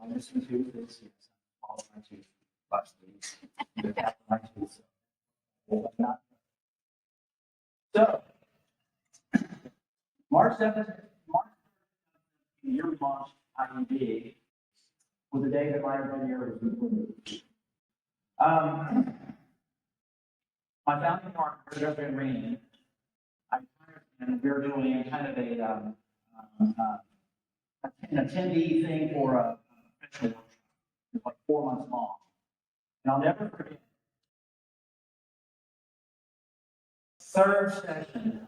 I'm missing tooth this year. All of my teeth last week. Half of my teeth. So, March 7th, the year we launched IED was the day that my year was removed. My founding partner, Jeffrey and Rainey, and we were doing kind of an attendee thing for a professional workshop. It was like 4 months long. And I'll never forget the third session,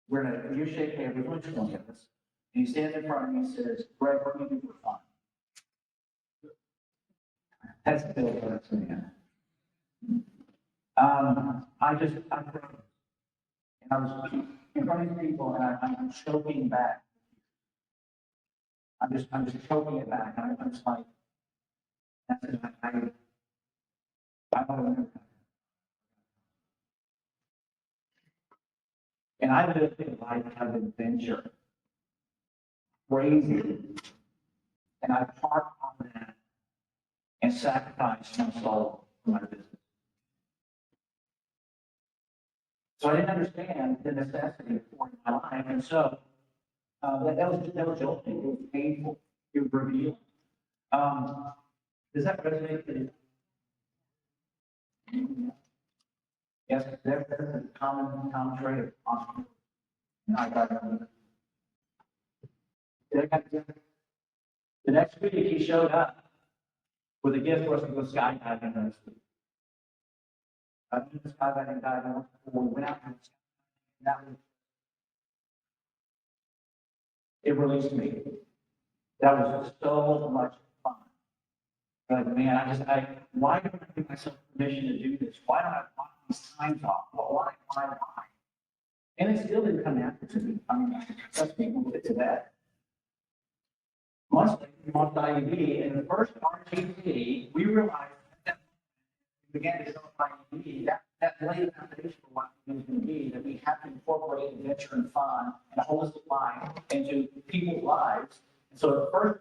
we're in a U-shaped table, there's only 20 of us. And he stands in front of me and says, Greg, what do you do for fun? That's Bill Burks, man. I froze. And I was in front of these people and I'm choking back. I'm just choking it back. And I'm just like, that's it. I don't know. And I lived a life of adventure. Crazy. And I parked on that and sacrificed my soul for my business. So I didn't understand the necessity for my life. And so that was jolting. It was painful. It was revealing. Does that resonate with you? Yes, that's a common trait of entrepreneurs. And I got it. The next week he showed up with a gift for us to go skydiving next week. I've been skydiving once before. We went out and that was, it released me. That was so much fun. Like, man, why don't I give myself permission to do this? Why don't I block these times off? Why? And it still didn't come natural to me. I mean, some people get to that. Months later, we launched IED, and the first RTP, we realized that we began to develop IED, that laid the foundation for what it was going to be, that we have to incorporate adventure and fun and a holistic mind into people's lives. And so the first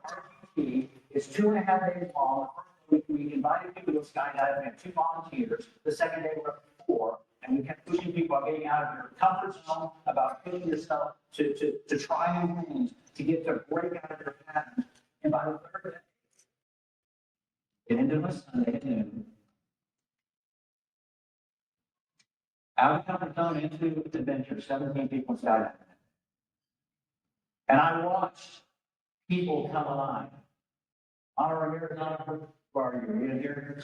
RTP is 2.5 days long. The first week, we invited people to go skydiving. We had 2 volunteers. The second day, we're up to 4. And we kept pushing people about getting out of your comfort zone, about pushing yourself to try new things, to get to break out of your patterns. And by the third day, it ended on a Sunday at noon. Out of comfort zone into adventure, 17 people skydiving. And I watched people come alive. Honor Ramirez, where are you? Are you here?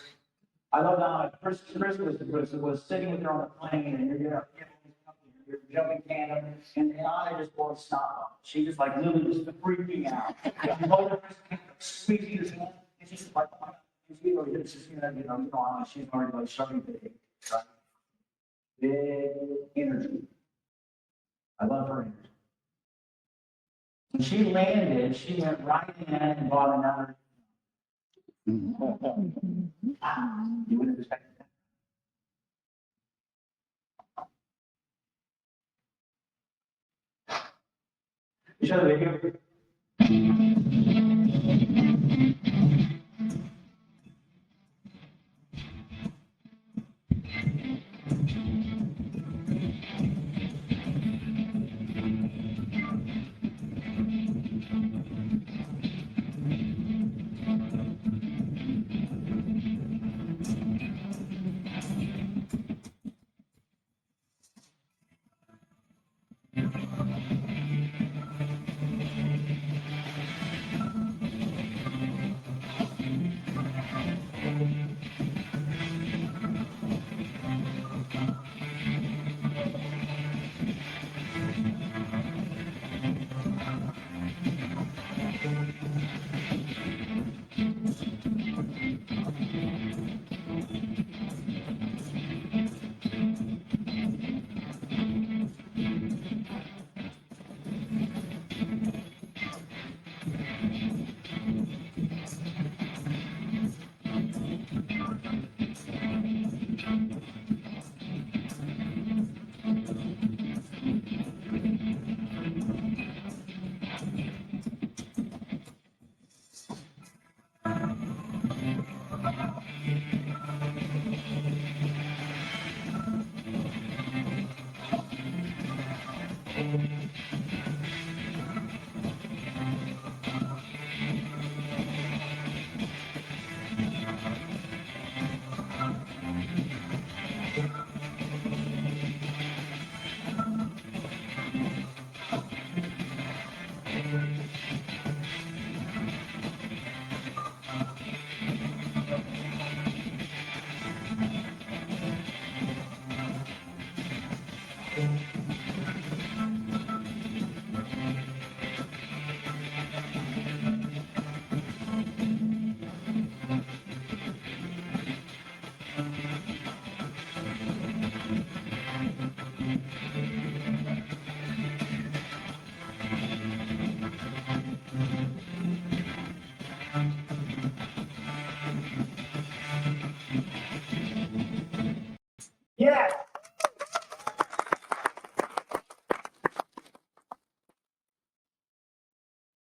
I love Donna. Chris was sitting with her on the plane, and you're jumping tandem, and Anna just won't stop. She just like literally just freaking out. She told her squeezing his hand, and she's like, oh my God, she's already like starting to hit, right? Big energy. I love her energy. When she landed, she went right in and bought another. You wouldn't expect that. You show the video.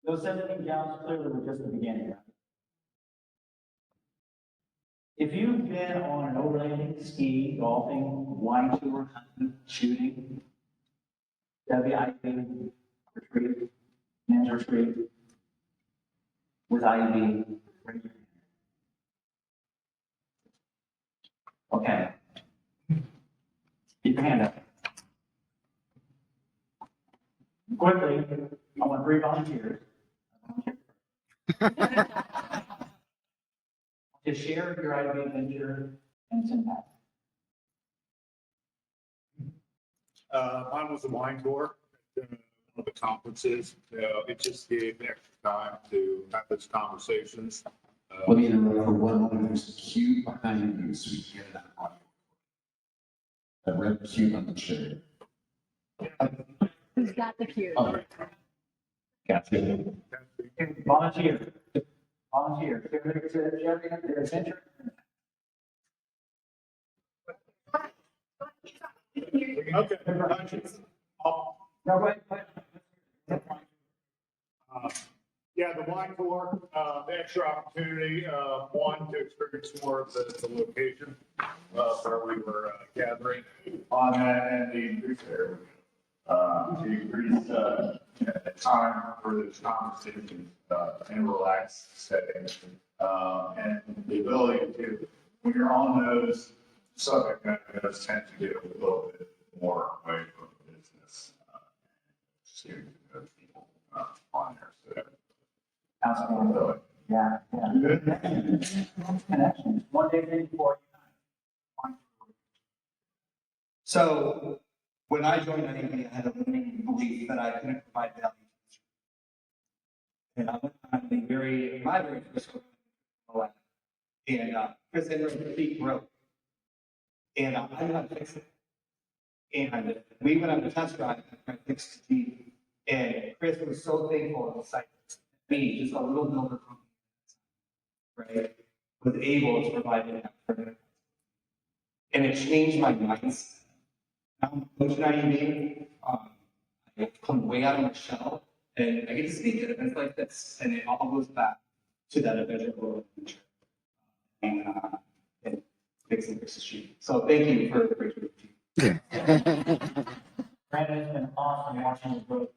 Those 17 jobs clearly were just the beginning, right? If you've been on an overlanding, ski, golfing, wine tour, hunting, shooting, WIV retreat, men's retreat, with IUB, raise your hand. Okay. Keep your hand up. Quickly, I want 3 volunteers. To share your IUB adventure and its impact. Mine was a wine tour at one of the conferences. It just gave extra time to have those conversations. Let me interrupt for one moment. There's a cue behind you so we can get that audio. A red cue on the chair. Who's got the cue? All right. Gotcha. Volunteer. Volunteer. Share your adventure. Okay. No, wait, wait. Yeah, the wine tour, the extra opportunity, one, to experience more of the location where we were gathering. On that and the increase there, to increase, time for those conversations, in a relaxed setting. And the ability to, when you're on those subject matters, tend to get a little bit more away from business. Just getting to know people, on there, so. Absolutely. Yeah, yeah. Connections. One day thing for you. So when I joined IEP, I had a limiting belief that I couldn't provide value. And I went on the my very first one, and Chris Henry, he wrote, and I knew how to fix it. And we went on the test drive and fixed the team. And Chris was so thankful and excited. Me, just a little builder company, right, was able to provide that for them. And it changed my mindset. Now I'm coaching IEB. I come way out of my shell, and I get to speak at events like this, and it all goes back to that eventual adventure and fixing Chris's street. So thank you for the great team. Brandon, it's been awesome watching you grow.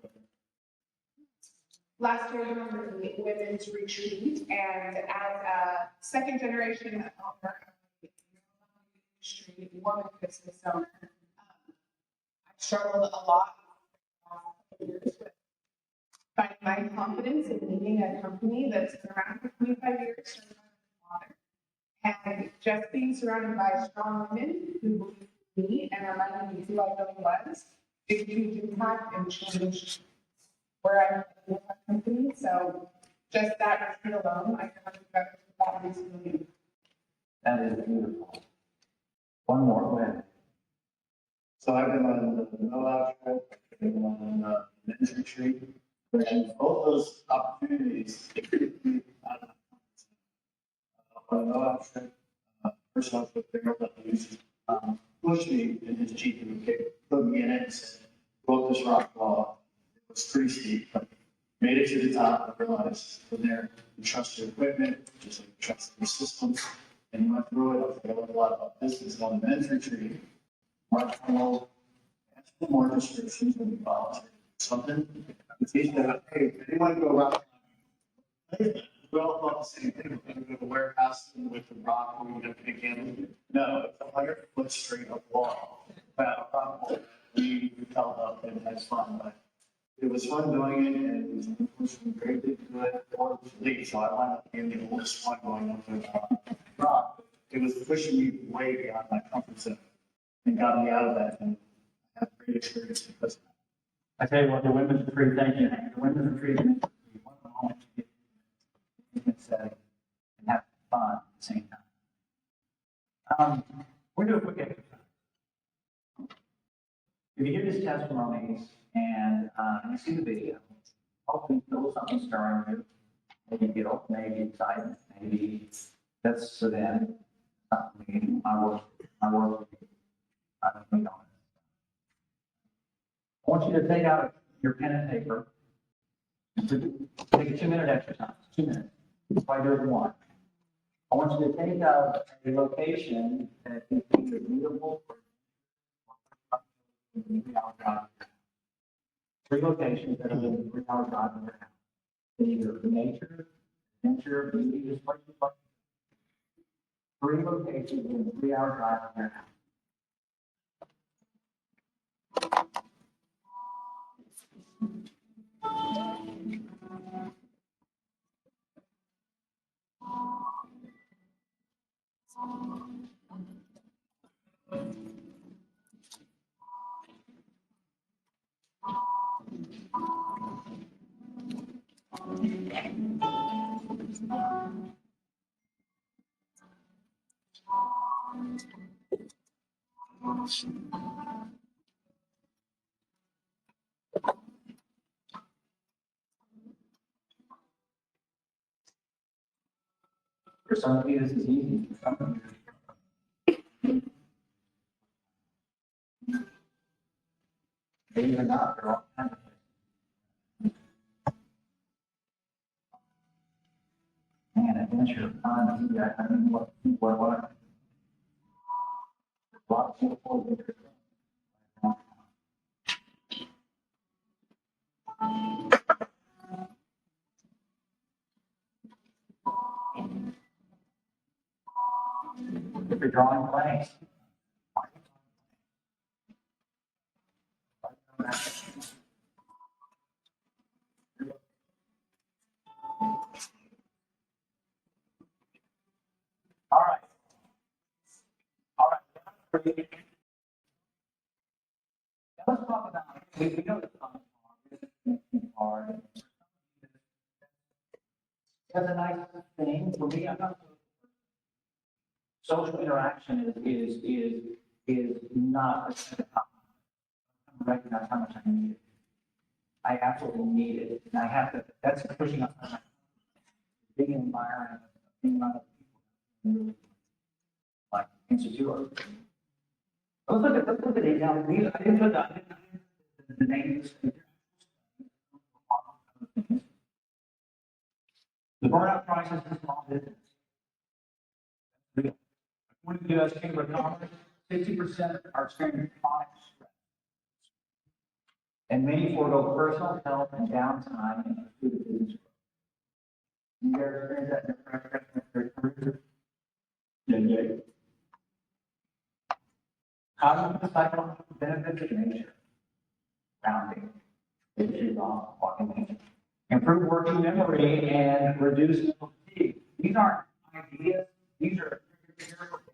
Last year, we were the women's retreat, and as a second generation owner of the industry, woman business owner, I struggled a lot with finding my confidence in leading a company that's been around for 25 years, and just being surrounded by strong women who believe in me and reminded me who I really was, made a huge impact and changed where I'm with my company. So just that retreat alone, I can that recently. That is beautiful. One more, go ahead. So I've been on the NOAA trip, I've been on the men's retreat, and both those opportunities. On the NOAA trip, first off, with Daryl Hughes, pushed me in his Jeep and put me in it and said, go up this rock wall. It was pretty steep, but made it to the top. I realized from there, you trust your equipment, just like you trust your systems, and you went through it. I learned a lot about business on the men's retreat. Mark Hamill, ask for more descriptions when you volunteer something. It's easy to, hey, anyone go around? We all thought the same thing. We're going to go to a warehouse with the rock, we're going to pick in. No, it's 100-foot straight up wall. But we held up and had fun, but it was fun doing it, and it was unfortunately very good for the league. So I wound up being the oldest one going up the rock. It was pushing me way beyond my comfort zone and got me out of that, and I had a great experience because of that. I tell you what, the women's retreat, thank you. The women's retreat, we want them all to get in a setting and have fun at the same time. We'll do a quick exercise. If you hear these testimonies and you see the video, hopefully feel something stirring you. Maybe guilt, maybe excitement, maybe that's for them. Not for me. I work. I don't think on it. I want you to take out your pen and paper Take a 2-minute exercise, 2 minutes. Why do it in one? I want you to think of a location that is either readable or 3-hour drive. 3 locations that are within 3-hour drive of your house. Either nature, adventure, beauty, just like you like. 3 locations within 3-hour drive of your house. For some of you, this is easy. For some of you, maybe even not. They're all kinds of things. Man, adventure, fun, I mean, what? Lots of people. If you're drawing blanks. All right. All right. Now let's talk about, we know the fun part. That's a nice thing for me. I'm not. Social interaction is not I recognize how much I need it. I absolutely need it, and I have to. That's pushing up my being in an environment, being around people, like insecure. Let's look at it now. I didn't put the names. The burnout crisis is small business. According to the U.S. Chamber of Commerce, 60% are experiencing chronic stress. And many forego personal health and downtime in pursuit of business growth. You ever experience that in your career? Yeah. Cognitive psychological benefits of nature. Grounding. Issues on walking nature. Improve working memory and reduce mental fatigue. These aren't ideas. These are empirical data.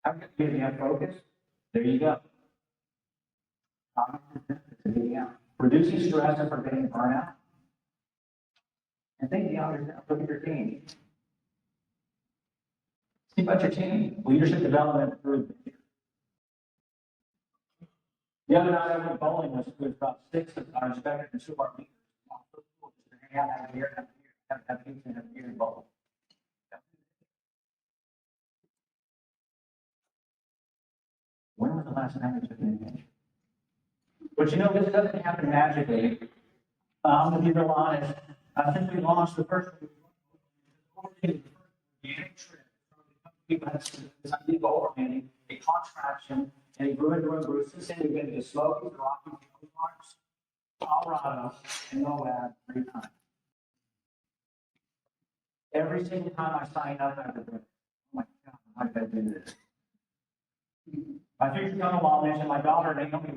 I'm going to give you a focus. There you go. Cognitive benefits of getting out. Reducing stress and preventing burnout. And think beyond yourself. Look at your team. Think about your team. Leadership development through. The other night I went bowling with about 6 of our inspectors and 2 of our leaders. Hang out, have a beer, have pizza, and have a beer and bowl. When was the last time you took an adventure? But you know, this doesn't happen magically. I'm going to be real honest. Since we launched the first people had this idea of overhanding, a contraction, and it grew and grew and grew. Since then, we've been to the Smokies, the Rocky Mountains, Colorado, and Moab 3 times. Every single time I sign up, I go, oh my God, how did I do this? My future son-in-law mentioned my daughter, Naomi,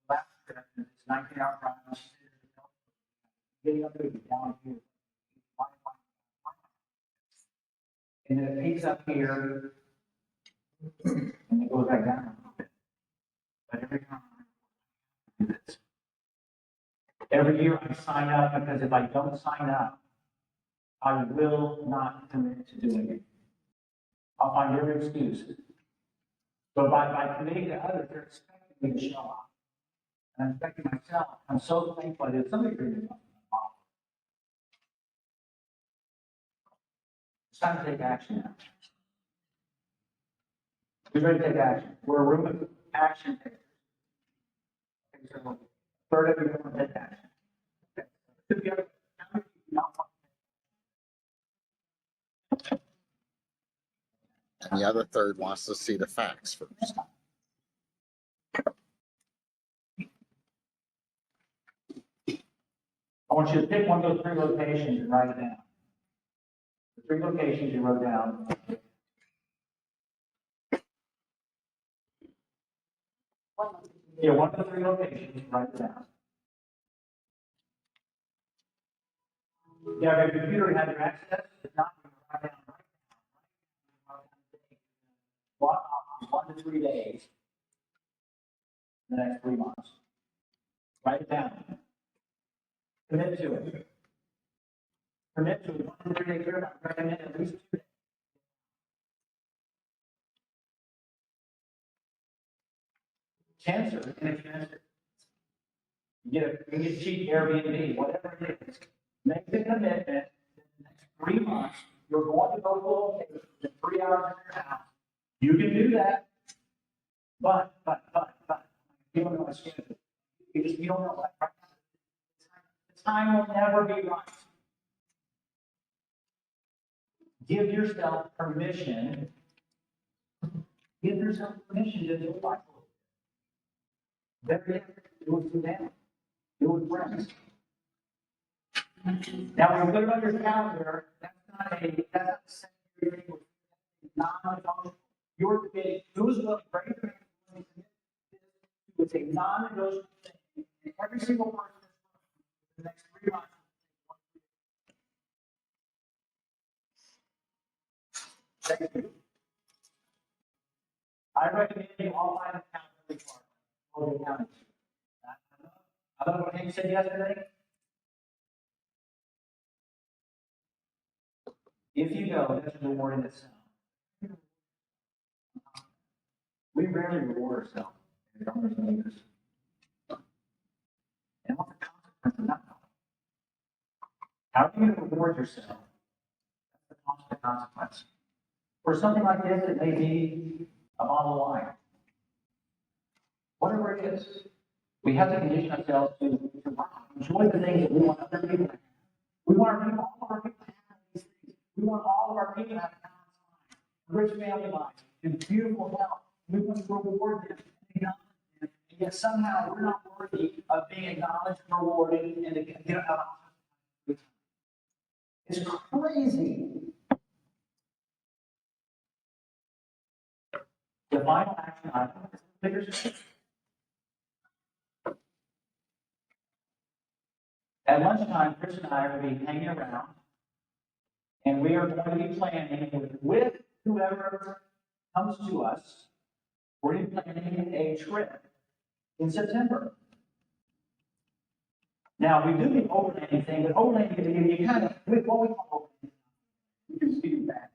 last trip, it's 19-hour drive. Getting up there, down here. And then it peaks up here, and it goes back down a little bit. But every time I do this, every year I sign up, because if I don't sign up, I will not commit to doing it. I'll find every excuse. But by committing to others, they're expecting me to show up. And I'm expecting myself. I'm so thankful I did somebody bring this up. It's time to take action now. Who's ready to take action? We're a room of action takers. third of you want to take action. Okay. To the other, how many of you not want And the other third wants to see the facts first. I want you to pick one of those three locations and write it down. The three locations you wrote down. Yeah, one of the three locations, write it down. Yeah, your computer had your access, if not, you can write it down right now. Block off 1 to 3 days. In the next 3 months. Write it down. Commit to it. Commit to it. 1 to 3 days, I recommend at least 2 days. Chances are inexpensive. You can get cheap Airbnb, whatever it is. Make the commitment that in the next 3 months, you're going to go to a location in 3 hours from your house. You can do that. But, you don't know my schedule. You don't know that right now. The time will never be right. Give yourself permission. Give yourself permission to do life. Better yet, do it with them. Do it with friends. Now, when you put it on your calendar, that's not a secondary thing. Non-negotiable. You're committing. Who's willing to bring it? It's a non-negotiable thing. And every single person in the next 3 months. Thank you. I recommend you all find an accountability partner. I don't know what Hank said yesterday. If you go, that's a reward in itself. We rarely reward ourselves. And what's the consequence of that? How are you going to reward yourself? That's the constant consequence. For something like this, it may be a bottle of wine. Whatever it is, we have to condition ourselves to enjoy the things that we want other people to have. We want our people, all of our people to have these things. We want all of our people to have a balanced life, rich family life, and beautiful health. We want to reward them and acknowledge them. And yet somehow we're not worthy of being acknowledged, rewarded, and to get out of. It's crazy. The final action item is bigger space. At lunchtime, Chris and I are going to be hanging around, and we are going to be planning with whoever comes to us. We're going to be planning a trip in September. Now, we do the overlanding thing, but overlanding, you kind of, what we call overlanding, you can speak that.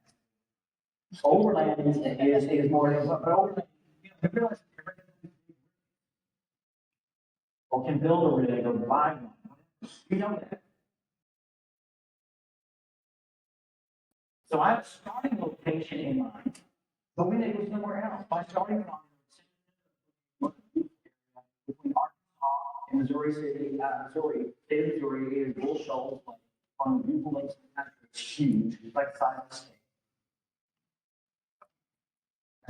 Overlanding is more, but overlanding, you realize or can build a rig or buy one. You know that. So I have a starting location in mind, but we may go somewhere else by starting on between Arkansas and Missouri City, state of Missouri is Bull Shoals, like on the beautiful lakes of the country. It's huge. It's like the size of the state.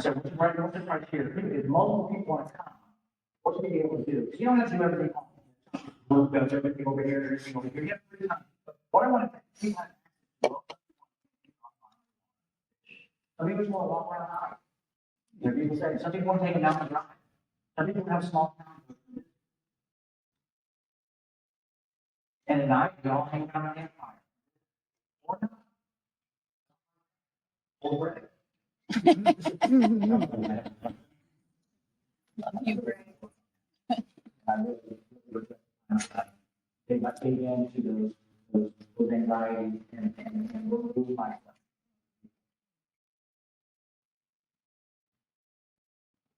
So what's right here? If multiple people want to come, what should you be able to do? Because you don't have to do everything. Work does everything over here, everything over here. You have free time. But what I want to see, some people just want to walk around the island. You know, people say, some people want to take a mountain drive. Some people have small towns. And at night, we all hang around a campfire. Or not. Or bread. You, Greg. They got paid into those anxieties and remove myself.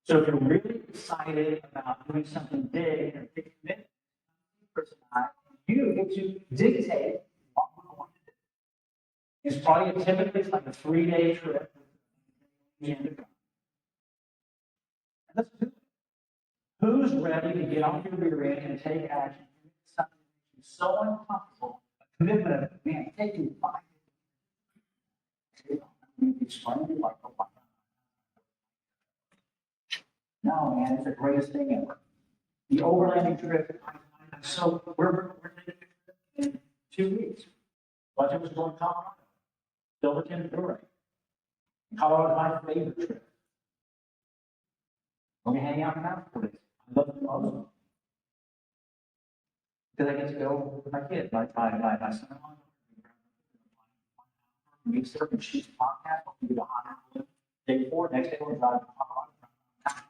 So if you're really excited about doing something big and big commitment, you get to dictate what we're going to do. It's probably typically like a 3-day trip. And let's do it. Who's ready to get off your rear end and take action? Something that makes you so uncomfortable, a commitment of, man, taking 5 minutes. Explain it like, oh my God. No, man, it's the greatest thing ever. The overlanding trip, so we're taking it in 2 weeks. Budget was going to Colorado. Silverton, Missouri. Colorado is my favorite trip. We're gonna hang out in the mountains for days. I love them. Because I get to go with my kids, my son-in-law. We serve she's podcast, we'll do the hot day before, next day we're driving to Colorado.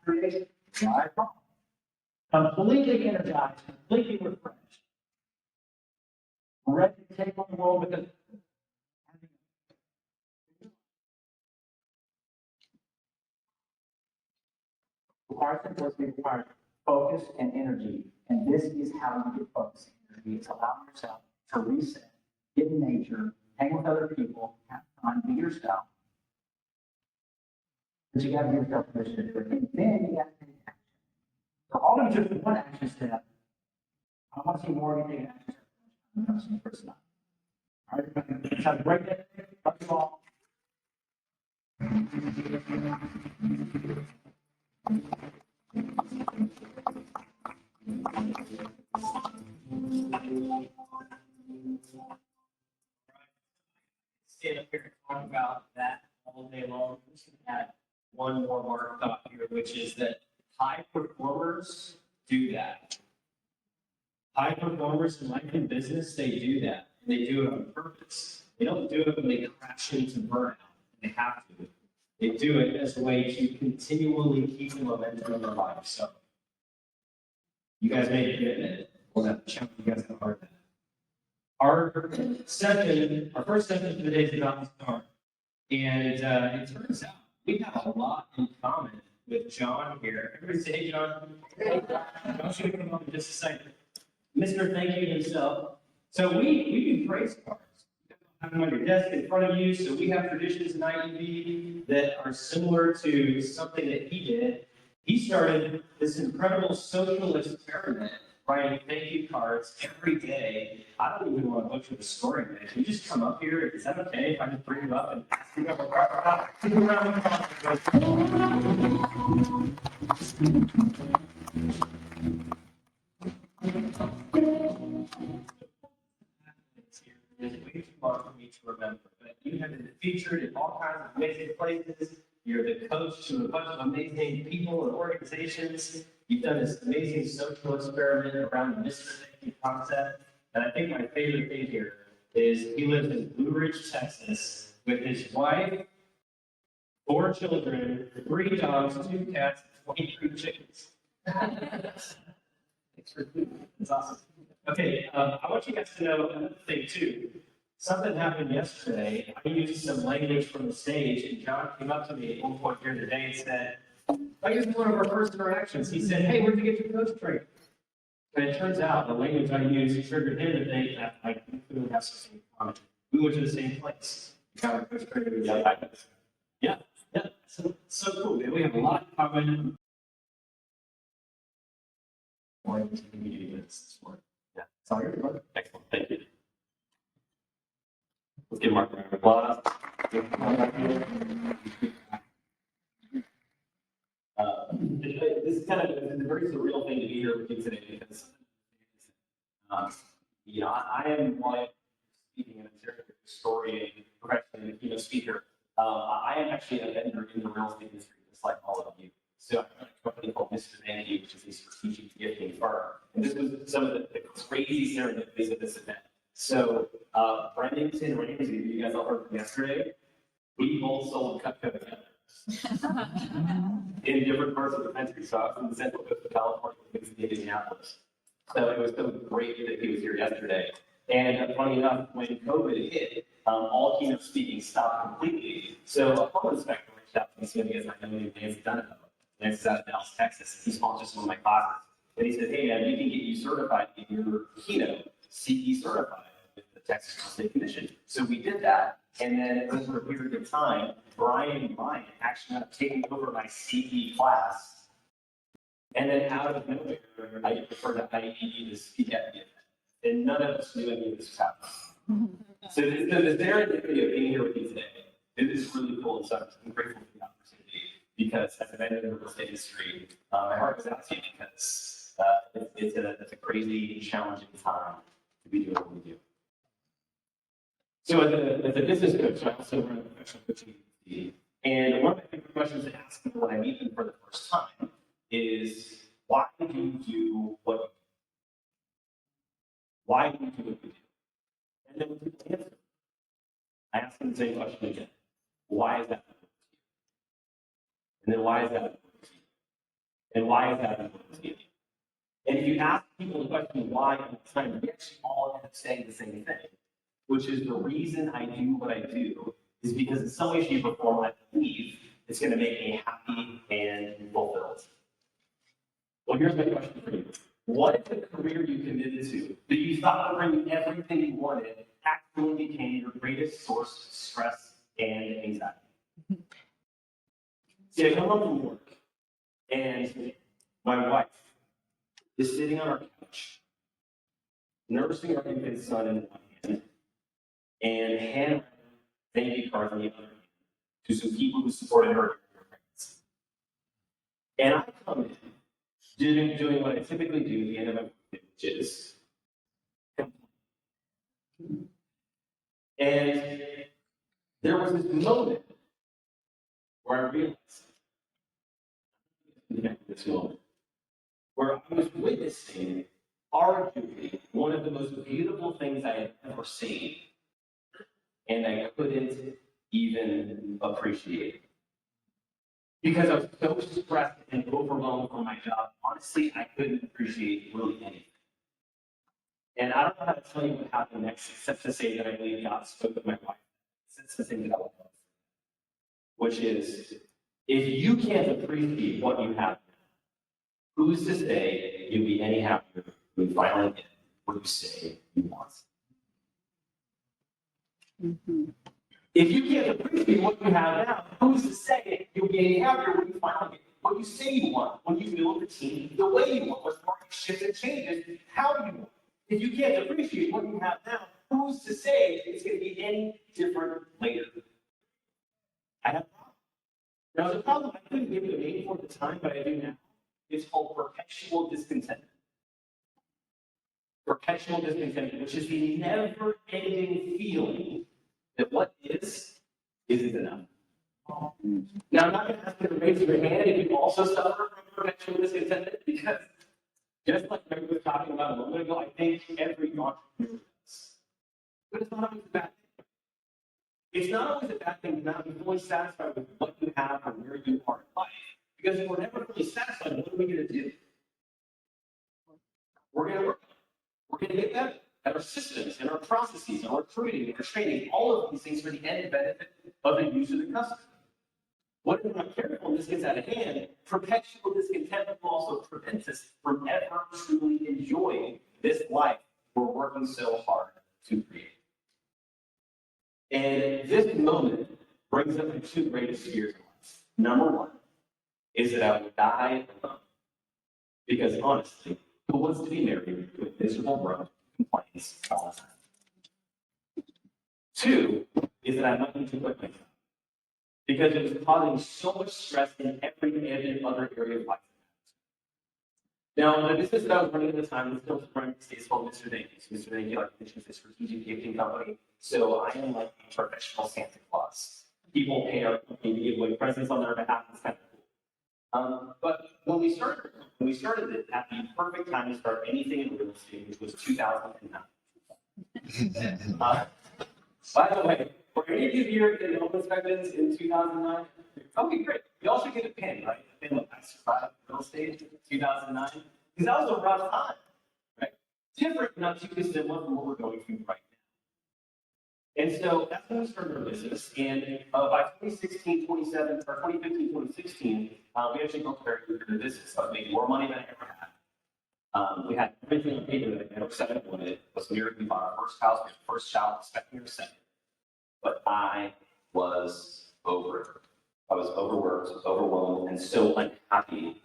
3 days, drive home. Completely energized, completely refreshed. Ready to take on the world because requires simplicity, requires focus and energy. And this is how you get focus and energy. It's allowing yourself to reset, get in nature, hang with other people, have fun, be yourself. But you gotta give yourself permission to do it. And then you gotta take action. So all of you took one action step. I want to see more of you take an action step. I'm not seeing the first time. All right, let's have a great day. Love you all. Stand up here and talk about that all day long. I'm just gonna add one more mark thought here, which is that high performers do that. High performers in life and business, they do that. And they do it on purpose. They don't do it when they crash into burnout. They have to. They do it as a way to continually keep the momentum in their life. So you guys made a commitment. We'll have to challenge you guys how hard that. Our first session for the day is about to start. And it turns out we have a lot in common with John here. Everybody say, hey, John. Hey, John should come up in just a second. Mr. Thank You himself. So we do praise cards. Have them on your desk in front of you. So we have traditions in IUB that are similar to something that he did. He started this incredible social experiment, writing thank you cards every day. I don't even want to butcher the story, man. Can you just come up here? Is that okay if I just bring you up and ask you about It's way too long for me to remember, but you have been featured in all kinds of amazing places. You're the coach to a bunch of amazing people and organizations. You've done this amazing social experiment around the Mr. Thank You concept. And I think my favorite thing here is he lives in Blue Ridge, Texas, with his wife, 4 children, 3 dogs, 2 cats, and 23 chickens. Thanks for food. That's awesome. Okay, I want you guys to know another thing too. Something happened yesterday. I used some language from the stage, and John came up to me at one point during the day and said, I used one of our first interactions. He said, hey, where'd you get your coach training? And it turns out the language I used triggered him to think that I couldn't have something in common. We went to the same place. We got our coach training. Yeah. So cool, man. We have a lot in common. Yeah, sorry. Excellent, thank you. Let's give Mark a round of applause. This is kind of a very surreal thing to be here with you today because, I am like speaking an historian, professionally, a speaker. I am actually a vendor in the real estate industry, just like all of you. So I run a company called Mr. Vanity, which is a strategic gifting firm. And this was some of the crazy serendipities of this event. So Brendan, Ramsey, you guys all heard from yesterday, we both sold Cutco together in different parts of the country. So I was in the Central Coast of California, in Indianapolis. So it was so great that he was here yesterday. And funny enough, when COVID hit, all keynote speaking stopped completely. So a home inspector reached out to me, so because I know Nancy Donovan. Nancy's out of Dallas, Texas. He sponsors some of my classes. And he said, hey, man, we can get you certified in your keynote, CE certified with the Texas Real Estate Commission. So we did that. And then over a period of time, Brian and Ryan actually ended up taking over my CE class And then out of nowhere, I get referred to IED to speak at the event. And none of us knew any of this was happening. So the serendipity of being here with you today, it is really cool. So I'm grateful for the opportunity because as a vendor in real estate industry, my heart goes out to you because it's a crazy, challenging time to be doing what we do. So as a business coach, I also run a professional coaching agency. And one of my favorite questions to ask people when I meet them for the first time is, why do you do what you do? Why do you do what you do? And then when people answer, I ask them the same question again. Why is that important to you? And then why is that important to you? And why is that important to you? And if you ask people the question why all the time, we actually all end up saying the same thing, which is the reason I do what I do is because in some way, shape, or form, I believe it's going to make me happy and fulfilled. Well, here's my question for you. What if the career you committed to, that you thought would bring you everything you wanted, actually became your greatest source of stress and anxiety? See, I come home from work, and my wife is sitting on our couch, nursing our infant son in one hand, and handwriting thank you cards in the other hand to some people who supported her during her pregnancy. And I come in doing what I typically do at the end of my work, which is complain. And there was this moment where I realized this moment where I was witnessing arguably one of the most beautiful things I had ever seen, and I couldn't even appreciate it. Because I was so stressed and overwhelmed from my job, honestly, I couldn't appreciate really anything. And I don't know how to tell you what happened next, except to say that I believe God spoke with my wife. It's the thing that I love, which is, if you can't appreciate what you have, who's to say you'll be any happier when you finally get what you say you want? If you can't appreciate what you have now, who's to say you'll be any happier when you finally get what you say you want, when you build a team the way you want, when the market shifts and changes how you want? If you can't appreciate what you have now, who's to say it's going to be any different later? I have a problem. Now, the problem I couldn't give it a name for at the time, but I do now. It's called perpetual discontentment. Perpetual discontentment, which is the never-ending feeling that what isn't enough. Now, I'm not going to ask you to raise your hand if you also suffer from perpetual discontentment, because just like Greg was talking about a moment ago, I think every entrepreneur does. But it's not always a bad thing. It's not always a bad thing to not be fully satisfied with what you have and where you are in life. Because if we're never fully satisfied, what are we going to do? We're going to work. We're going to get better at our systems and our processes and our recruiting and our training, all of these things for the end benefit of the user, the customer. What if we're not careful and this gets out of hand? Perpetual discontentment will also prevent us from ever truly enjoying this life we're working so hard to create. And this moment brings up my two greatest fears in life. Number one is that I would die alone. Because honestly, who wants to be married to a miserable bro who complains all the time? Two is that I might need to quit my job. Because it was causing so much stress in every other area of life. Now, the business that I was running at the time was still running the states called Mr. Yankees. Mr. Yankee, like, is a strategic gifting company. So I am like a professional Santa Claus. People pay our company to give away presents on their behalf. It's kind of cool. But when we started it at the perfect time to start anything in real estate, which was 2009. By the way, were any of you here in home inspections in 2009? Okay, great. You all should get a pin, right? A pin that I survived real estate in 2009. Because that was a rough time, right? Different, not too dissimilar from what we're going through right now. And so that's when we started our business. And by 2016, 2015, 2016, we actually built a very lucrative business. So I made more money than I ever had. We had everything on paper that I never said I wanted. Was near we bought our first house, we had our first child, expecting our second. But I was over it. I was overworked, overwhelmed, and so unhappy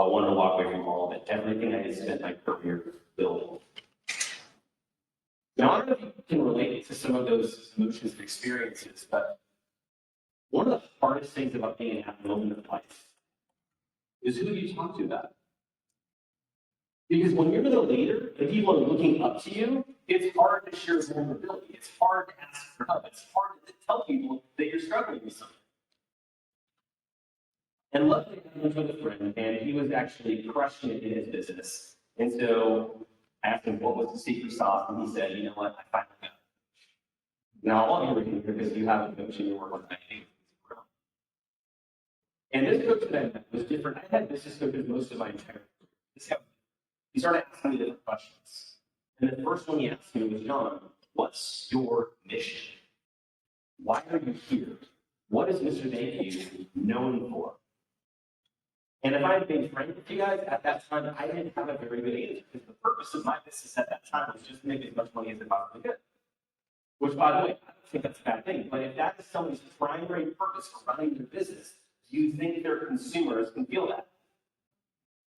I wanted to walk away from all of it, everything I had spent my career building. Now, I don't know if you can relate to some of those emotions and experiences, but one of the hardest things about being in that moment of life is who you talk to about it. Because when you're the leader and people are looking up to you, it's hard to share vulnerability. It's hard to ask for help. It's hard to tell people that you're struggling with something. And luckily, I went with a friend, and he was actually crushing it in his business. And so I asked him what was the secret sauce, and he said, you know what, I finally got it. Now, all of you are here because you have a coach and you work with IT. And this coach that I met was different. I had business coaches most of my entire career. He started asking me different questions. And the first one he asked me was, John, what's your mission? Why are you here? What is Mr. Mayhew known for? And if I had been frank with you guys, at that time, I didn't have a very good answer, because the purpose of my business at that time was just to make as much money as I possibly could. Which, by the way, I don't think that's a bad thing, but if that is somebody's primary purpose for running their business, do you think their consumers can feel that?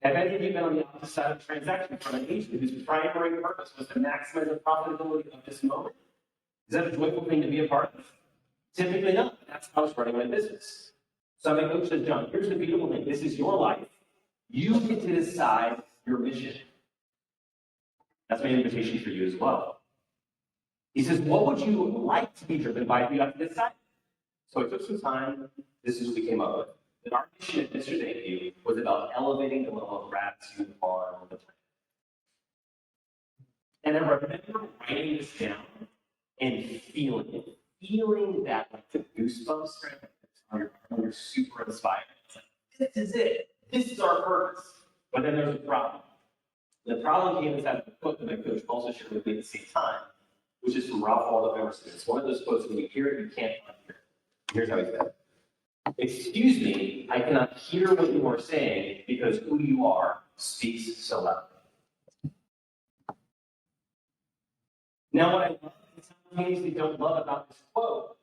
Have any of you been on the opposite side of the transaction from an agent whose primary purpose was to maximize the profitability of this moment? Is that a joyful thing to be a part of? Typically not, but that's how I was running my business. So my coach said, John, here's the beautiful thing. This is your life. You get to decide your mission. That's my invitation for you as well. He says, what would you like to be driven by if you got to decide? So I took some time. This is what we came up with. That our mission at Mr. Mayhew was about elevating the level of gratitude on the planet. And I remember writing this down and feeling it. Feeling that, like the goosebumps when you're super inspired. It's like, this is it. This is our purpose. But then there's a problem. The problem came inside of the book that my coach also shared with me at the same time, which is from Ralph Waldo Emerson. It's one of those quotes, when you hear it, you can't unhear it. Here's how he said it. Excuse me, I cannot hear what you are saying because who you are speaks so loudly. Now, what I love and simultaneously don't love about this quote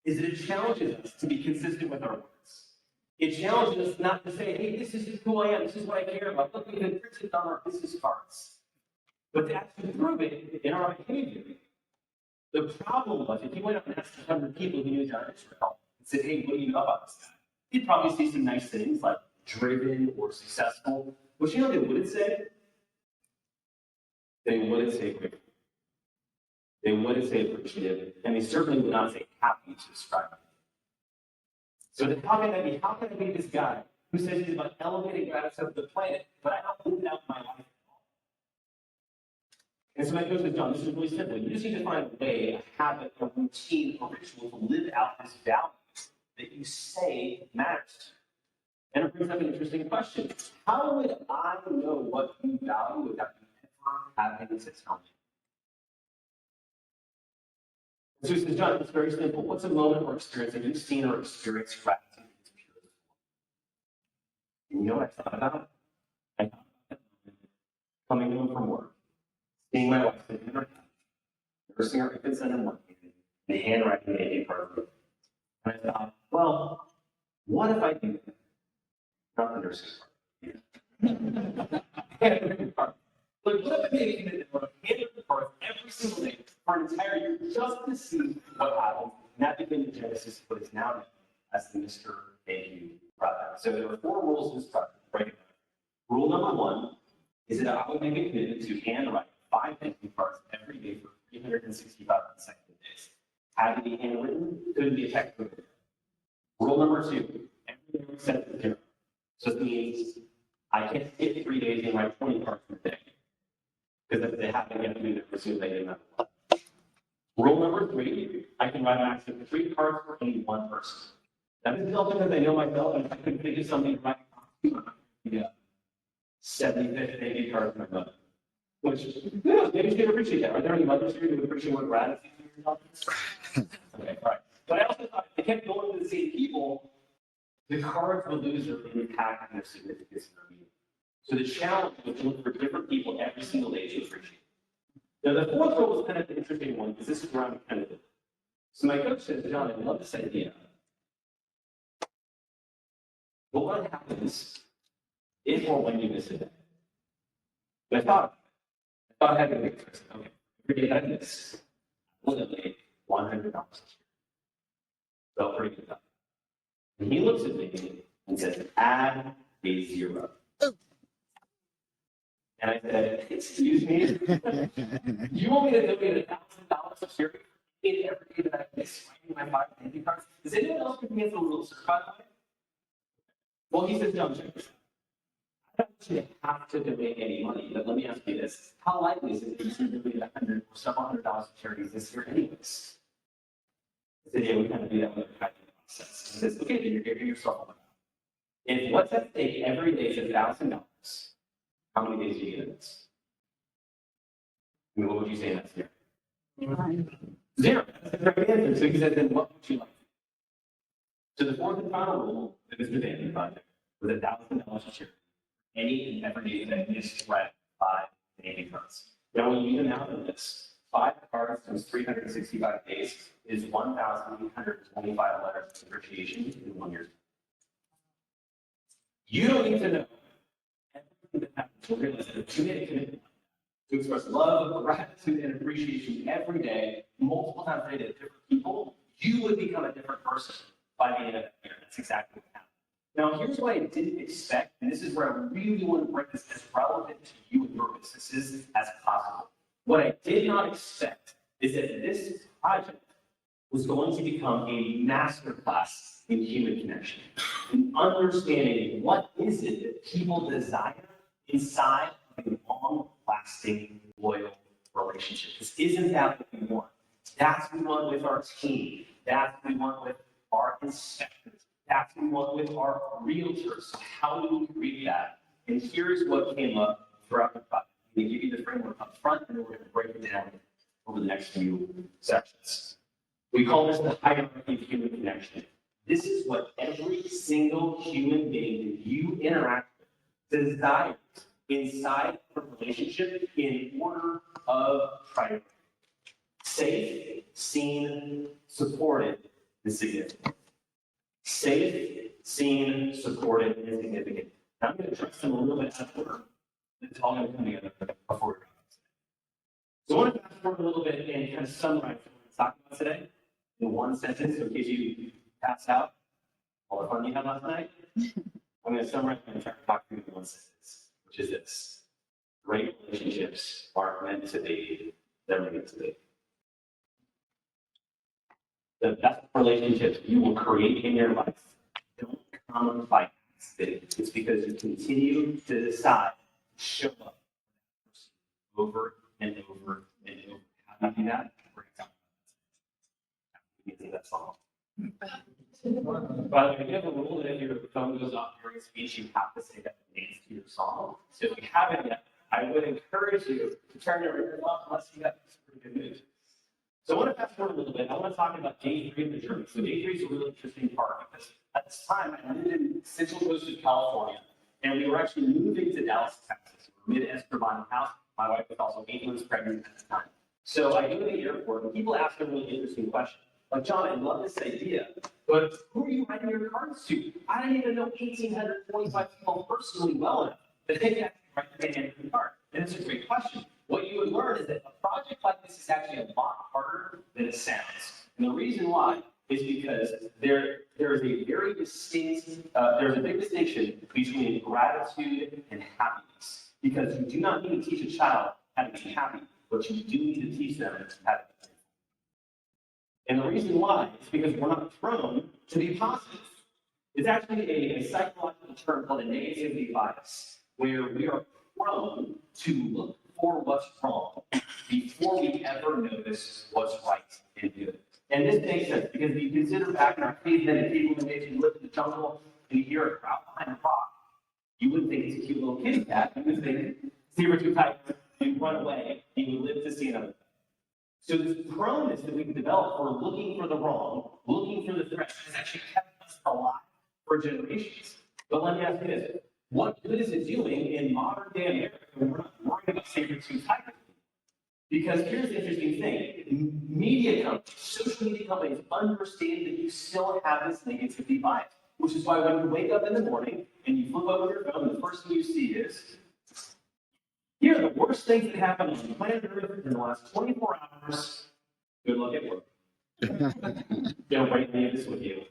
is that it challenges us to be consistent with our words. It challenges us not to say, hey, this is who I am, this is what I care about, look, we've been printed on our business cards. But to actually prove it in our behavior. The problem was, if you went up and asked 100 people who knew John Israel and said, hey, what do you know about this guy? You'd probably see some nice things like driven or successful. But you know what they wouldn't say? They wouldn't say grateful. They wouldn't say appreciative, and they certainly would not say happy to describe it. So then how can I be? How can I be this guy who says he's about elevating gratitude of the planet, but I don't live it out in my life at all? And so my coach said, John, this is really simple. You just need to find a way, a habit, a routine, a ritual to live out this value that you say matters. And it brings up an interesting question. How would I know what you value without you ever having to tell me? So he says, John, it's very simple. What's a moment or experience that you've seen or experienced gratitude is pure? And you know what I thought about? I thought about coming home from work, seeing my wife sitting in her couch, nursing her infant son and working, and handwriting a part of it. And I thought, well, what if I do that? Not the nursing part. Handwritten part. But what if I made a commitment of handwritten parts every single day for an entire year just to see what happens? And that became the genesis of what is now known as the Mr. Mayhew Project. So there are 4 rules to this project. Right? Rule number 1 is that I would make a commitment to handwrite 5 thank you cards every day for 365 consecutive days. Had to be handwritten, couldn't be technical. Rule number 2, every day we set it to 0. So it means I can't skip 3 days and write 20 cards per day. Because if they happen, you have to do that for soon they didn't have. Rule number 3, I can write a max of 3 cards for any one person. Now this is also because I know myself, and if I could think of something to write, yeah, 75th thank you card for my mother. Which, yeah, maybe you should appreciate that. Are there any mothers here who would appreciate what gratitude is? Okay, all right. But I also thought if they kept going to the same people, the cards would lose their impact and their significance in their meaning. So the challenge was to look for different people every single day to appreciate. Now the 4th rule was kind of an interesting one because this is where I'm kind of. So my coach says, John, I love this idea. But what happens if or when you miss a day. But I thought I had to make it. Okay, every day I miss, I would have made $100. Felt pretty good. And he looks at me and says, add a 0. And I said, excuse me, you want me to donate $1,000 a year in every day that I miss finding my 5 banking cards? Does anyone else give me a little sir, by the way? Well, he says, no, check this out. I don't want you to have to donate any money, but let me ask you this. How likely is it that you're going to donate $100 or several $100 to charities this year anyways? I said, yeah, we kind of do that with our tracking process. He says, okay, then you're giving yourself one. If what's at stake every day is $1,000, how many days do you get in this? I mean, what would you say in that scenario? 0. That's the correct answer. So he said, then what would you like? So the fourth and final rule of Mr. Danny project was $1,000 a year. Any and every day that is spread 5 banking cards. Now, when you amount of this, 5 cards times 365 days is 1,825 letters of appreciation in 1 year. You don't need to know everything that happens to realize that if you made a commitment to express love, gratitude, and appreciation every day, multiple times a day to different people, you would become a different person by the end of that year. That's exactly what happened. Now, here's what I didn't expect, and this is where I really want to bring this as relevant to you and your businesses as possible. What I did not expect is that this project was going to become a masterclass in human connection, in understanding what is it that people desire inside of a long-lasting, loyal relationship. This isn't that what we want. That's what we want with our team. That's what we want with our inspectors. That's what we want with our realtors. So how do we create that? And here's what came up throughout the project. I'm going to give you the framework up front, and then we're going to break it down over the next few sections. We call this the hierarchy of human connection. This is what every single human being that you interact with desires inside of a relationship in order of priority. Safe, seen, supported, and significant. Safe, seen, supported, and significant. Now I'm going to address them a little bit out of order. It's all going to come together before we're done. So I want to fast forward a little bit and kind of summarize what we're talking about today in one sentence, so in case you passed out all the fun you had last night. I'm going to summarize my entire talk through in one sentence, which is this. Great relationships aren't meant to be, they're meant to be. The best relationships you will create in your life don't come by accident. It's because you continue to decide to show up over and over and over. How do you do that? For example, you can see that song. By the way, if you have a rule that if your phone goes off during speech, you have to say that dance to your song. So if you haven't yet, I would encourage you to turn your ringers off unless you got some pretty good news. So I want to fast forward a little bit. I want to talk about day 3 of the journey. So day 3 is a really interesting part because at this time I lived in Central Coast of California, and we were actually moving to Dallas, Texas. We were mid-Escobar house. My wife was also 8 months pregnant at the time. So I go to the airport, and people ask a really interesting question. Like, John, I love this idea, but who are you writing your cards to? I didn't even know 1,825 people personally well enough that they can actually write their name on the card. And it's a great question. What you would learn is that a project like this is actually a lot harder than it sounds. And the reason why is because there is a very distinct, there's a big distinction between gratitude and happiness. Because you do not need to teach a child how to be happy, but you do need to teach them how to be happy. And the reason why is because we're not prone to be positive. It's actually a psychological term called a negativity bias, where we are prone to look for what's wrong before we ever notice what's right and good. And this makes sense because if you consider back in our caveman days, you live in the jungle and you hear a crowd behind a rock, you wouldn't think it's a cute little kitty cat. You would think saber-tooth tiger, you run away, and you live to see another. So this proneness that we can develop for looking for the wrong, looking for the threat, has actually kept us alive for generations. But let me ask you this. What good is it doing in modern day America when we're not worried about saber-tooth tigers? Because here's the interesting thing. Media companies, social media companies understand that you still have this negativity bias. Which is why when you wake up in the morning and you flip over your phone, the first thing you see is, here are the worst things that happened on planet Earth in the last 24 hours. Good luck at work. Don't bring any of this with you.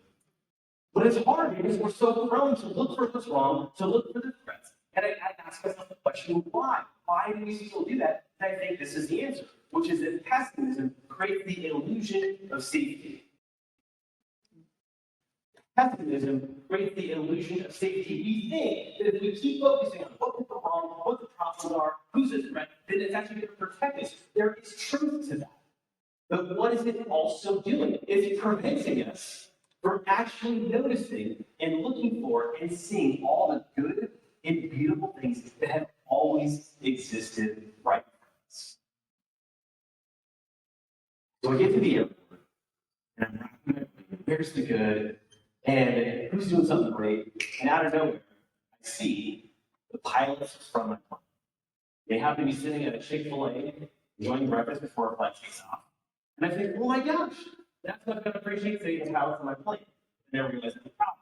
But it's hard because we're so prone to look for what's wrong, to look for the threats. And I ask myself the question, why? Why do we still do that? And I think this is the answer, which is that pessimism creates the illusion of safety. Pessimism creates the illusion of safety. We think that if we keep focusing on what could go wrong, what the problems are, who's a threat, then it's actually going to protect us. There is truth to that. But what is it also doing? It's preventing us from actually noticing and looking for and seeing all the good and beautiful things that have always existed right in front of us. So I get to the airport, and I'm rocking my plane. Where's the good? And who's doing something great? And out of nowhere, I see the pilots from my plane. They happen to be sitting at a Chick-fil-A, enjoying breakfast before a flight takes off. And I think, oh my gosh, that's what I'm going to appreciate seeing the pilots on my plane. I never realized that the problem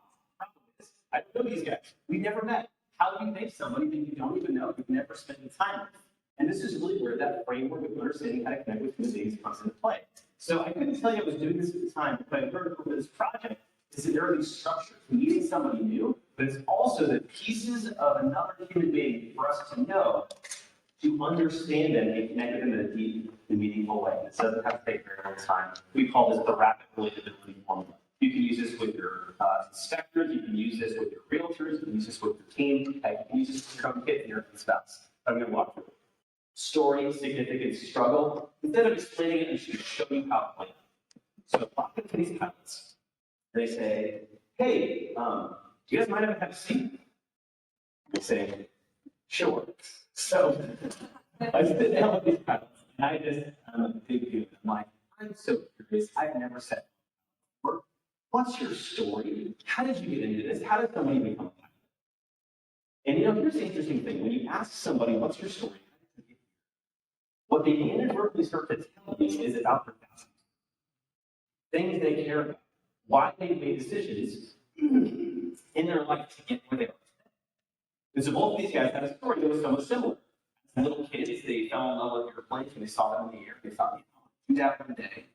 is, I don't know these guys. We never met. How do you thank somebody that you don't even know, you've never spent any time with? And this is really where that framework of understanding how to connect with human beings comes into play. So I couldn't tell you I was doing this at the time, but I heard for this project is that there are these structures, meeting somebody new, but it's also the pieces of another human being for us to know, to understand them and connect with them in a deep and meaningful way. This doesn't have to take very long time. We call this the rapid relatability formula. You can use this with your inspectors, you can use this with your realtors, you can use this with your team, you can use this with your own kids and your spouse. I'm going to walk through it. Story, significance, struggle. Instead of explaining it, I'm just going to show you how it played out. So walk into these pilots. They say, hey, do you guys mind if I have a seat? They say, sure. So I sit down with these pilots, and I'm a big dude. I'm like, I'm so curious. I've never said before. What's your story? How did you get into this? How did somebody become a pilot? And here's the interesting thing. When you ask somebody, what's your story? How did you get here? What they inadvertently start to tell you is about their values. Things they care about. Why they made decisions in their life to get where they are. And so both of these guys had a story that was somewhat similar. As little kids, they fell in love with airplanes when they saw them in the air. They thought, do that one day.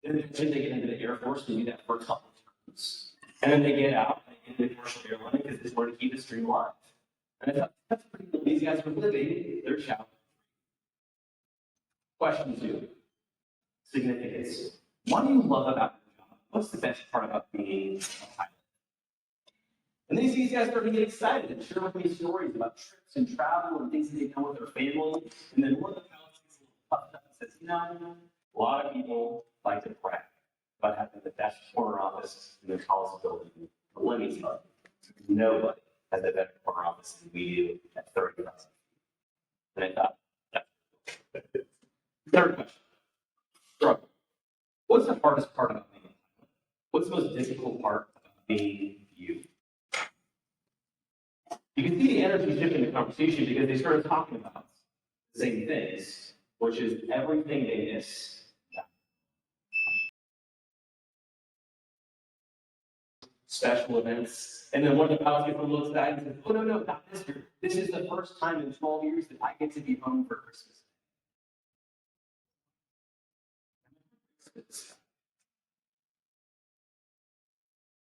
Then eventually they get into the Air Force, they do that for a couple of times. And then they get out and they get into commercial airline because they just want to keep this dream alive. And I thought, that's pretty cool. These guys were living their childhood. Question 2, significance. What do you love about your job? What's the best part about being a pilot? And then these guys start to get excited and share with me stories about trips and travel and things that they've done with their family. And then one of the pilots gets a little puffed up and says, a lot of people like to brag about having the best corner office in the tallest building. But let me tell you, nobody has a better corner office than we do at 30,000 feet. And I thought, that's good. Third question, struggle. What's the hardest part about being a pilot? What's the most difficult part about being you? You can see the energy shift in the conversation because they started talking about the same things, which is everything they miss. Special events. And then one of the pilots gets a little excited and says, oh, no, not this year. This is the first time in 12 years that I get to be home for Christmas.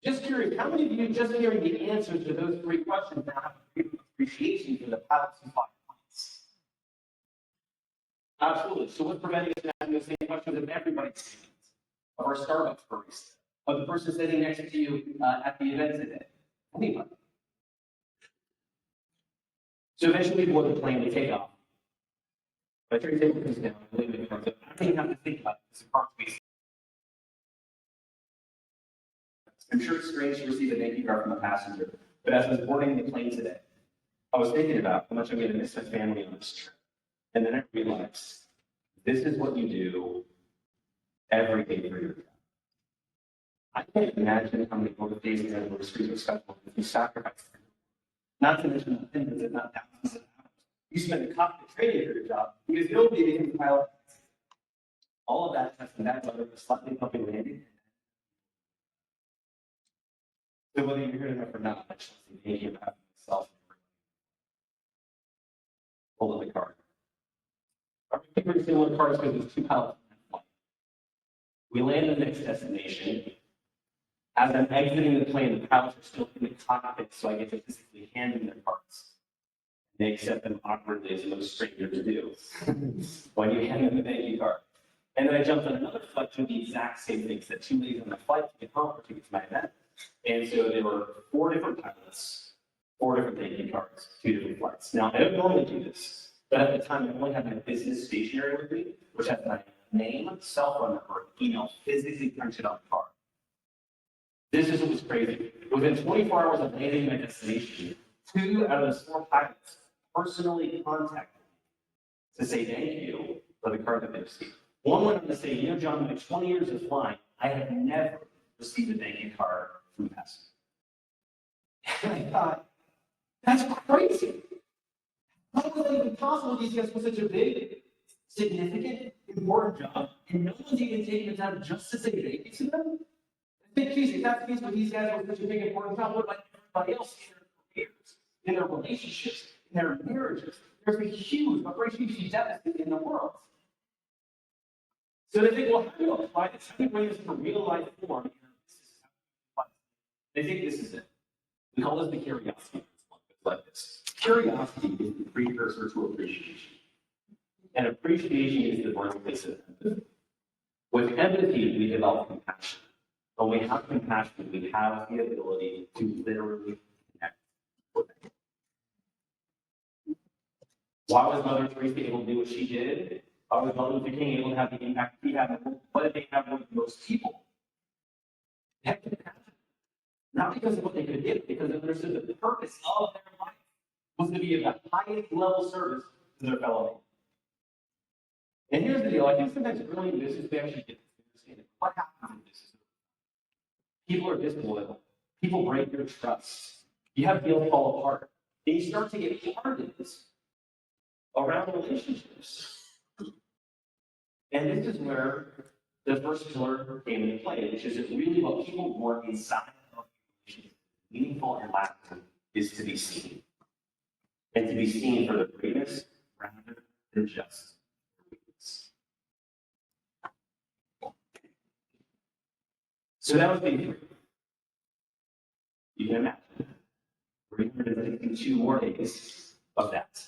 Just curious, how many of you, just hearing the answers to those 3 questions, now have a appreciation for the pilots who fly planes? Absolutely. So what's preventing us from asking those same questions of everybody's students, of our Starbucks barista, of the person sitting next to you at the event today? Anybody. So eventually we board the plane to take off. My tray table comes down, I leave it comes up. I don't even have to think about this approximately. I'm sure it's strange to receive a thank you card from a passenger, but as I was boarding the plane today, I was thinking about how much I'm going to miss my family on this trip. And then I realized this is what you do every day for your job. I can't imagine how many birthdays and anniversaries are special if you sacrifice them. Not to mention the things that not thousands of hours. You spend a cockpit training for your job because nobody becomes a pilot. All of that testing that weather, a slightly bumpy landing. So whether you're here tonight or not, I just want to say thank you for having myself. Hold up the card. Our pretty similar cards because there's two pilots in that flight. We land in the next destination. As I'm exiting the plane, the pilots are still in the cockpit, so I get to physically hand them their cards. They accept them awkwardly, as most strangers do, when you hand them a thank you card. And then I jumped on another flight doing the exact same things that 2 days on the flight to get home or to get to my event. And so there were 4 different pilots, 4 different thank you cards, 2 different flights. Now, I don't normally do this, but at the time, I only had my business stationery with me, which has my name, cell phone number, email physically printed on the card. This is what was crazy. Within 24 hours of landing my destination, 2 out of those 4 pilots personally contacted me to say thank you for the card that they received. One went on to say, you know, John, in my 20 years of flying, I have never received a thank you card from a passenger. And I thought, that's crazy. How was it even possible these guys were such a big, significant, important job, and no one's even taking the time just to say thank you to them? I think, geez, if that's the case with these guys were such a big, important job, what about everybody else in their careers, in their relationships, in their marriages? There's a huge appreciation deficit in the world. So they think, well, how do you apply this? How do you bring this to real life form? They think this is it. We call this the curiosity principle. It's like this. Curiosity is the precursor to appreciation. And appreciation is the birthplace of empathy. With empathy, we develop compassion. When we have compassion, we have the ability to literally connect with them. Why was Mother Teresa able to do what she did? Why was Martin Luther King able to have the impact he had? What did they have with most people? They had compassion. Not because of what they could give, because they understood that the purpose of their life was to be of the highest level service to their fellow man. And here's the deal. I think sometimes early in business, we actually get this understanding. What happens in business? People are disloyal. People break your trust. You have deals fall apart. And you start to get hardened around relationships. And this is where the first pillar came into play, which is that really what people want inside of relationships, meaningful and lasting, is to be seen. And to be seen for the greatness rather than just the weakness. So that was being free. You can imagine 362 more days of that.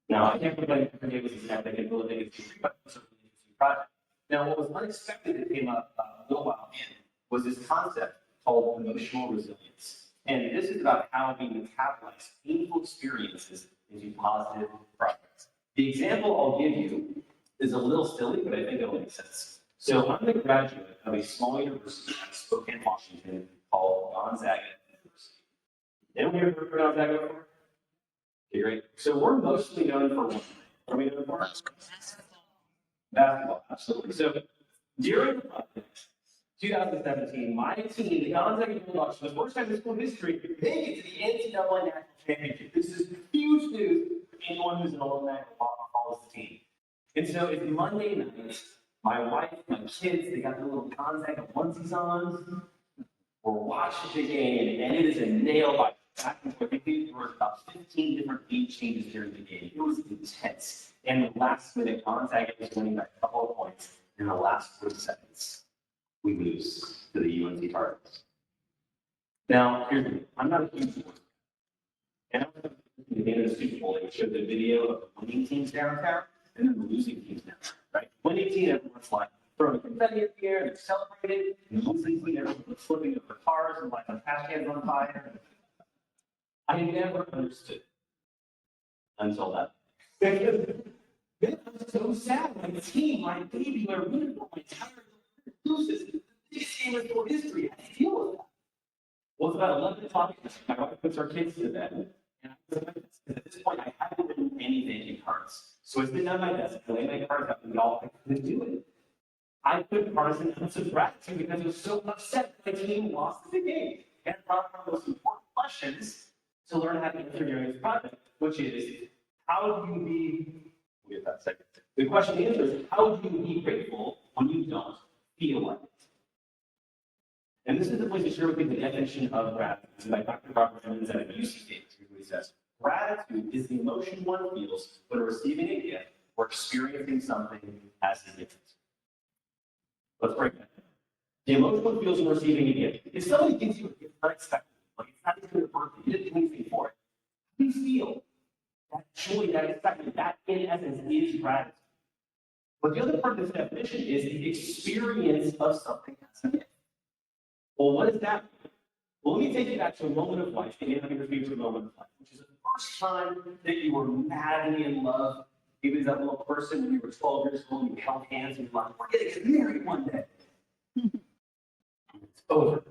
Now, I can't believe every day was exact. I can believe it's free, but it's a really interesting project. Now, what was unexpected that came up a little while in was this concept called emotional resilience. And this is about how we metabolize painful experiences into positive progress. The example I'll give you is a little silly, but I think it'll make sense. So I'm the graduate of a small university in Spokane, Washington, called Gonzaga University. Anyone here heard of Gonzaga before? Okay, great. So we're mostly known for what? What are we known for? Basketball, absolutely. So during the project, 2017, my team, the Gonzaga Bulldogs, for the first time in school history, make it to the NCAA National Championship. This is huge news for anyone who's an alumni or follows the team. And so it's Monday night. My wife, my kids, they got their little Gonzaga onesies on. We're watching the game, and it is a nail biter. Back and forth. I think there were about 15 different game changes during the game. It was intense. And the last minute, Gonzaga was winning by a couple of points. In the last 40 seconds, we lose to the UNC Tar Heels. Now, here's the deal. I'm not a huge fan. And at the end of the Super Bowl, they showed the video of the winning teams downtown and then the losing teams downtown, right? Winning team, everyone's like throwing confetti in the air, they're celebrating. And the losing team, everyone's flipping over cars and lighting trash cans on fire. I never understood until that. It was so sad. My team, my baby, my uniform, my entire loses. This game is for history. I deal with that. Well, it's about 11 o'clock. My wife puts our kids to bed. And at this point, I hadn't written any thank you cards. So I sit down at my desk, I lay my cards out, and y'all, I couldn't do it. I put cards in ounce of gratitude because I was so upset that my team lost the game. And it brought one of the most important questions to learn how to answer during this project, which is, how do you be, we'll get that second. The question is, how do you be grateful when you don't feel like it? And this is the place to share with you the definition of gratitude by Dr. Robert Emmons at UC Davis, who really says, gratitude is the emotion one feels when receiving a gift or experiencing something as a gift. Let's break that down. The emotion one feels when receiving a gift. If somebody gives you a gift unexpectedly, like it's not even your birthday, you didn't do anything for it, how do you feel? That joy, that excitement, that in essence is gratitude. But the other part of this definition is the experience of something as a gift. Well, what does that mean? Well, let me take you back to a moment of life, the Anna Favorite moment of life, which is the first time that you were madly in love. Maybe as that little person when you were 12 years old, you held hands and you're like, we're going to get married one day. It's over.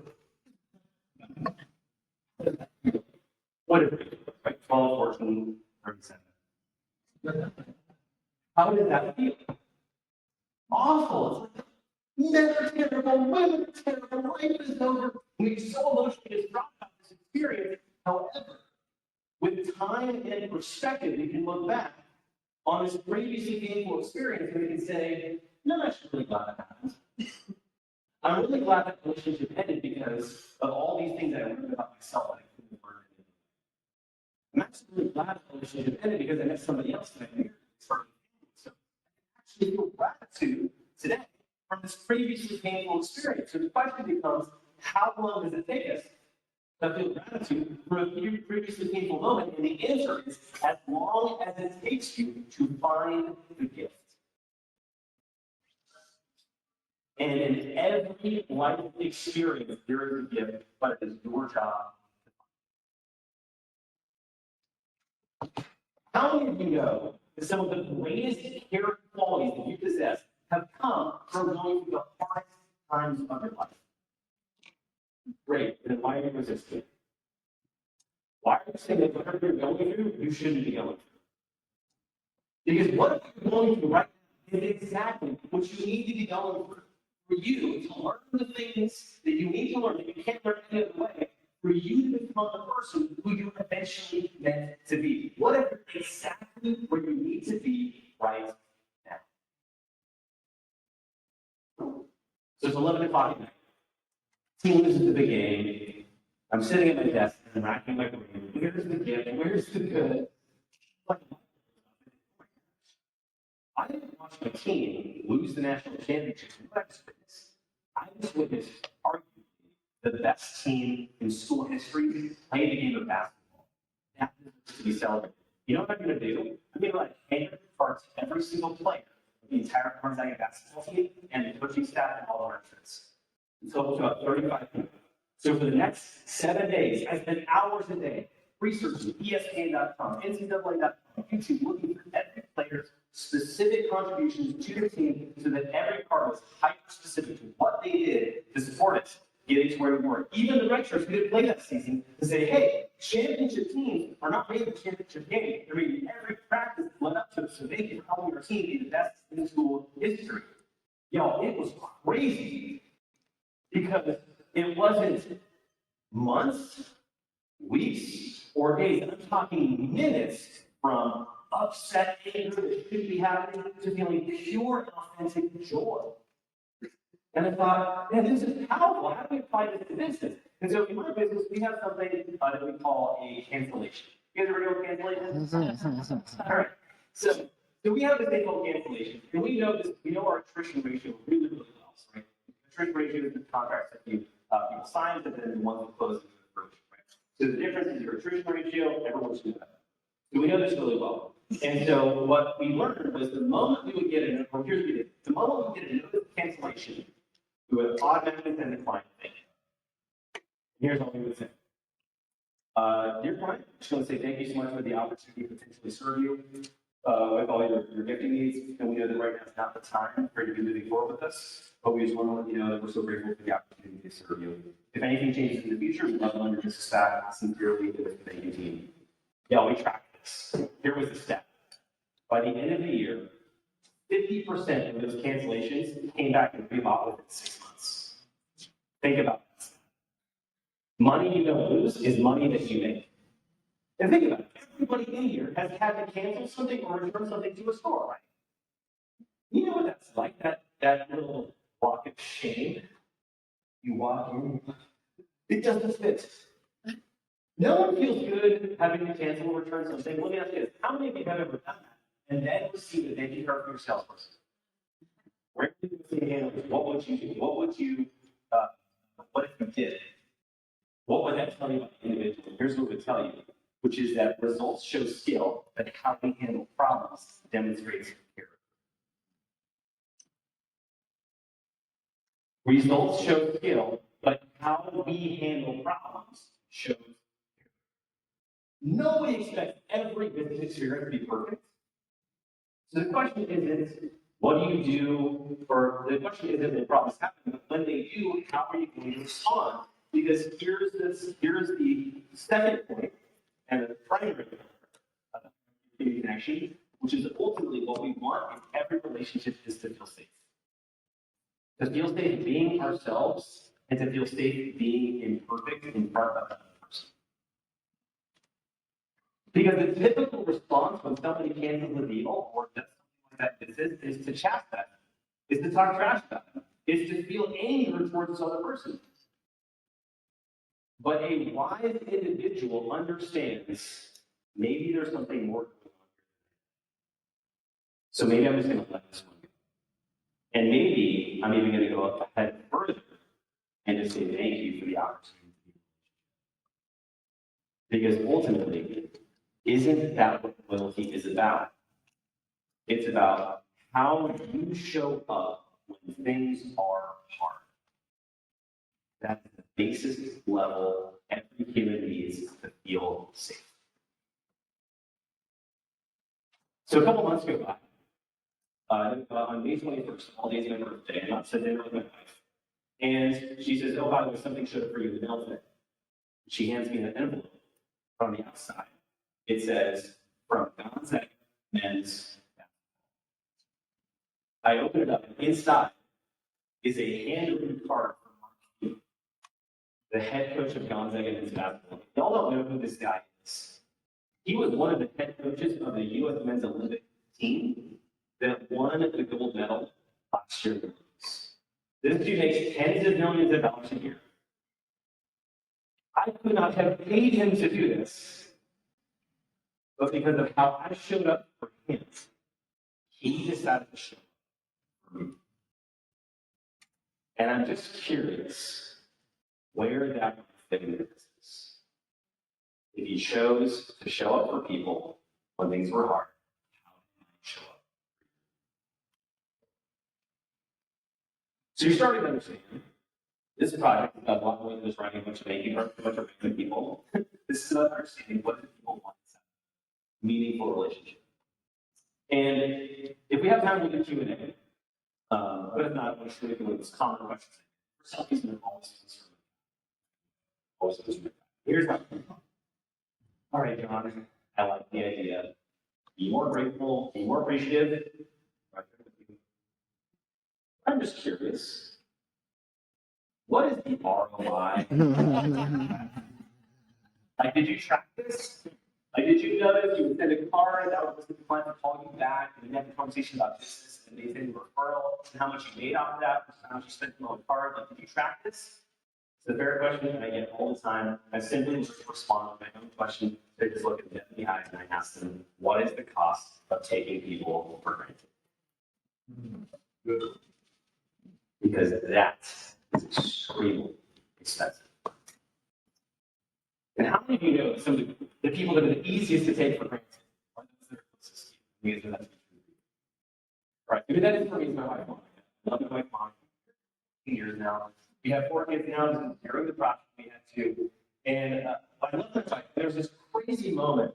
What if it was, right? 12, 14, 37. How did that feel? Awful. It's like, never terrible, women are terrible, life is over. We so emotionally distraught about this experience. However, with time and perspective, we can look back on this previously painful experience and we can say, no, I'm actually really glad that happened. I'm really glad that relationship ended because of all these things that I learned about myself that I couldn't learn. I'm actually really glad that relationship ended because I met somebody else that I married. So I can actually feel gratitude today from this previously painful experience. So the question becomes, how long does it take us to feel gratitude for a previously painful moment? And the answer is as long as it takes you to find the gift. And in every life experience, there is a gift, but it is your job. How many of you know that some of the greatest character qualities that you possess have come from going through the hardest times of your life? Great, then why are you resisting? Why are you saying that whatever you're going through, you shouldn't be going through? Because what you're going through right now is exactly what you need to be going through. For you to learn the things that you need to learn that you can't learn any other way, for you to become the person who you eventually meant to be. What if you're exactly where you need to be right now? So it's 11 o'clock at night. Team loses the big game. I'm sitting at my desk and I'm racking my brain. Where's the gift? Where's the good? I didn't watch my team lose the national championship. What I just witnessed? I just witnessed arguably the best team in school history play the game of basketball. That deserves to be celebrated. You know what I'm going to do? I'm going to like hand cards to every single player of the entire Gonzaga basketball team and the coaching staff and all our friends. So it's about 35 people. So for the next 7 days, I spent hours a day researching ESPN.com, NCAA.com, YouTube, looking for every player's specific contributions to the team so that every part was hyper-specific to what they did to support it, getting to where we were. Even the redshirts who didn't play that season to say, hey, championship teams are not made the championship game. They're made every practice that led up to it so they can help your team be the best in school history. Yo, it was crazy because it wasn't months, weeks, or days. I'm talking minutes from upset anger that should be happening to feeling pure and authentic joy. And I thought, man, this is powerful. How do we apply this to business? And so in my business, we have something that we call a cancellation. You guys ever deal with cancellation? All right. So we have this thing called cancellation, and we know this. We know our attrition ratio really, really well, right? Attrition ratio is the contracts that you people sign, but then the ones that close in the approach, right? So the difference is your attrition ratio. Everyone's doing that. So we know this really well. And so what we learned was the moment we would get an, or here's what we did, the moment we get a notice of cancellation, we would automatically send the client a thank you. Here's what we would say. Dear client, I'm just going to say thank you so much for the opportunity to potentially serve you with all your gifting needs. And we know that right now is not the time for you to be moving forward with us, but we just want to let you know that we're so grateful for the opportunity to serve you. If anything changes in the future, we'd love to learn your business back. Sincerely, the thank you team. Yeah, we tracked this. Here was the stat. By the end of the year, 50% of those cancellations came back and rebought within 6 months. Think about this. Money you don't lose is money that you make. And think about it. Everybody in here has had to cancel something or return something to a store, right? You know what that's like, that little block of shame. You walk in, it doesn't fit. No one feels good having to cancel or return something. Let me ask you this, how many of you have ever done that and then received a thank you card from your salesperson? Where would you handle it? What would you do? What if you did? What would that tell you about the individual? Here's what it would tell you, which is that results show skill, but how we handle problems demonstrates character. Results show skill, but how we handle problems shows character. Nobody expects every business experience to be perfect. So the question isn't, what do you do, or the question isn't when problems happen, but when they do, how are you going to respond? Because here's the second point, and the primary connection, which is ultimately what we want in every relationship is to feel safe. To feel safe being ourselves, and to feel safe being imperfect in front of another person. Because the typical response when somebody cancels a deal or does something like that is to chastise, is to talk trash about them, is to feel anger towards this other person. But a wise individual understands maybe there's something more going on. So maybe I'm just going to let this one go. And maybe I'm even going to go up ahead further and just say thank you for the opportunity. Because ultimately, isn't that what loyalty is about? It's about how you show up when things are hard. That's the basis level every human needs to feel safe. So a couple months go by. On May 21st, all days of my birthday, I'm out to dinner with my wife. And she says, oh, by the way, something showed up for you in the mail today. She hands me an envelope. On the outside, it says, from Gonzaga Men's. I open it up, and inside is a handwritten card from Mark Cuban, the head coach of Gonzaga Men's basketball. Y'all don't know who this guy is. He was one of the head coaches of the U.S. Men's Olympic team that won the gold medal last year in the Olympics. This dude makes tens of millions of dollars a year. I could not have paid him to do this, but because of how I showed up for him, he decided to show up for me. And I'm just curious where that would fit into business. If he chose to show up for people when things were hard, how did he show up? So you're starting to understand this project of lot more than just writing a bunch of making a bunch of random people. This is about understanding what do people want in a meaningful relationship. And if we have time, we'll do Q&A. But if not, we'll show you those common questions. For some reason, always concerned. Here's my all right, John, I like the idea. Be more grateful, be more appreciative. I'm just curious. What is the ROI? Like, did you track this? Like, did you notice you would send a card that was the client to call you back and you have a conversation about business and they send a referral and how much you made off of that, how much you spent on the card? Like, did you track this? It's a fair question that I get all the time. I simply just respond to my own question. They just look at them in the eyes and I ask them, what is the cost of taking people for granted? Because that is extremely expensive. And how many of you know some of the people that are the easiest to take for granted are those that are closest to you? That's right. Maybe that is for me is my wife, Mom. I love my wife, Mom. 15 years now. We have 4 kids now. During the project, we had 2. And I love my wife. There was this crazy moment.